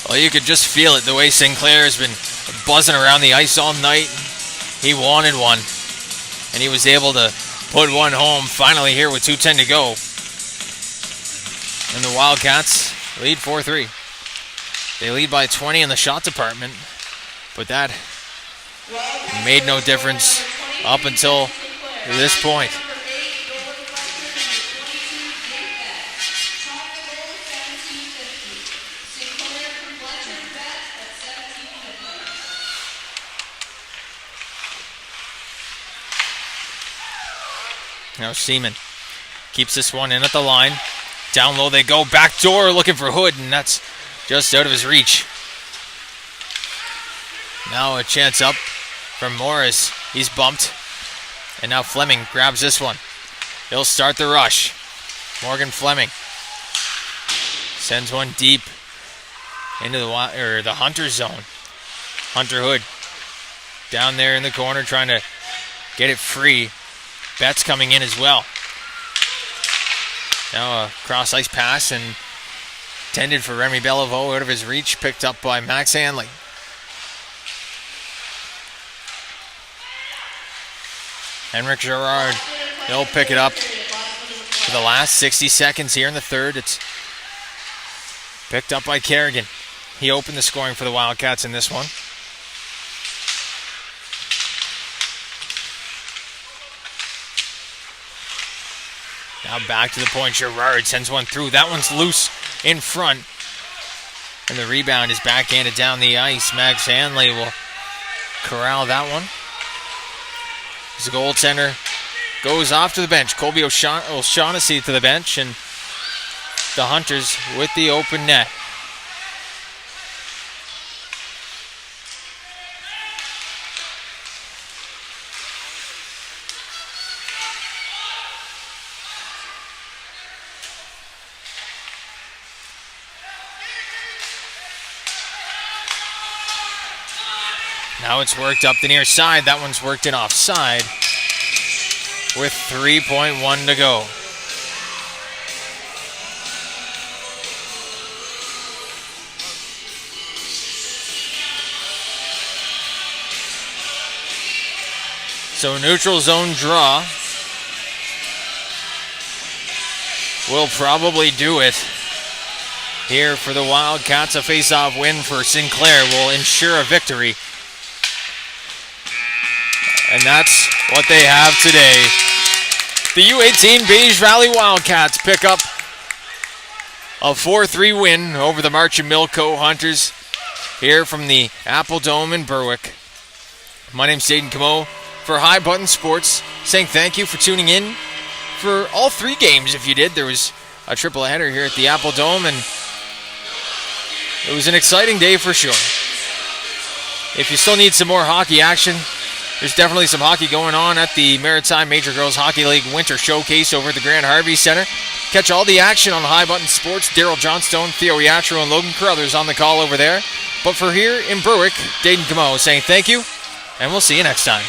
Well, you could just feel it, the way Sinclair has been buzzing around the ice all night. He wanted one, and he was able to put one home finally here with 2:10 to go. And the Wildcats lead 4-3. They lead by 20 in the shot department, but that made no difference up until this point. Now Seaman keeps this one in at the line. Down low they go, back door looking for Hood, and that's just out of his reach. Now a chance up from Morris. He's bumped. And now Fleming grabs this one. He'll start the rush. Morgan Fleming sends one deep into the Hunter zone. Hunter Hood down there in the corner trying to get it free. Betts coming in as well. Now a cross ice pass and intended for Remy Beliveau, out of his reach, picked up by Max Hanley. Henrik Gerard, he'll pick it up for the last 60 seconds here in the third. It's picked up by Kerrigan. He opened the scoring for the Wildcats in this one. Now back to the point. Gerard sends one through. That one's loose in front. And the rebound is backhanded down the ice. Max Hanley will corral that one. The goaltender goes off to the bench. Colby O'Shaughnessy to the bench. And the Hunters with the open net. Now it's worked up the near side. That one's worked in offside with 3.1 to go. So neutral zone draw will probably do it here for the Wildcats. A face-off win for Sinclair will ensure a victory. And that's what they have today. The U18 Bage Valley Wildcats pick up a 4-3 win over the March and Milco Hunters here from the Apple Dome in Berwick. My name's Dayton Camo for High Button Sports, saying thank you for tuning in for all 3 games. If you did, there was a triple header here at the Apple Dome, and it was an exciting day for sure. If you still need some more hockey action, there's definitely some hockey going on at the Maritime Major Girls Hockey League Winter Showcase over at the Grand Harvey Center. Catch all the action on High Button Sports. Daryl Johnstone, Theo Iatro, and Logan Carruthers on the call over there. But for here in Berwick, Dayton Camo saying thank you, and we'll see you next time.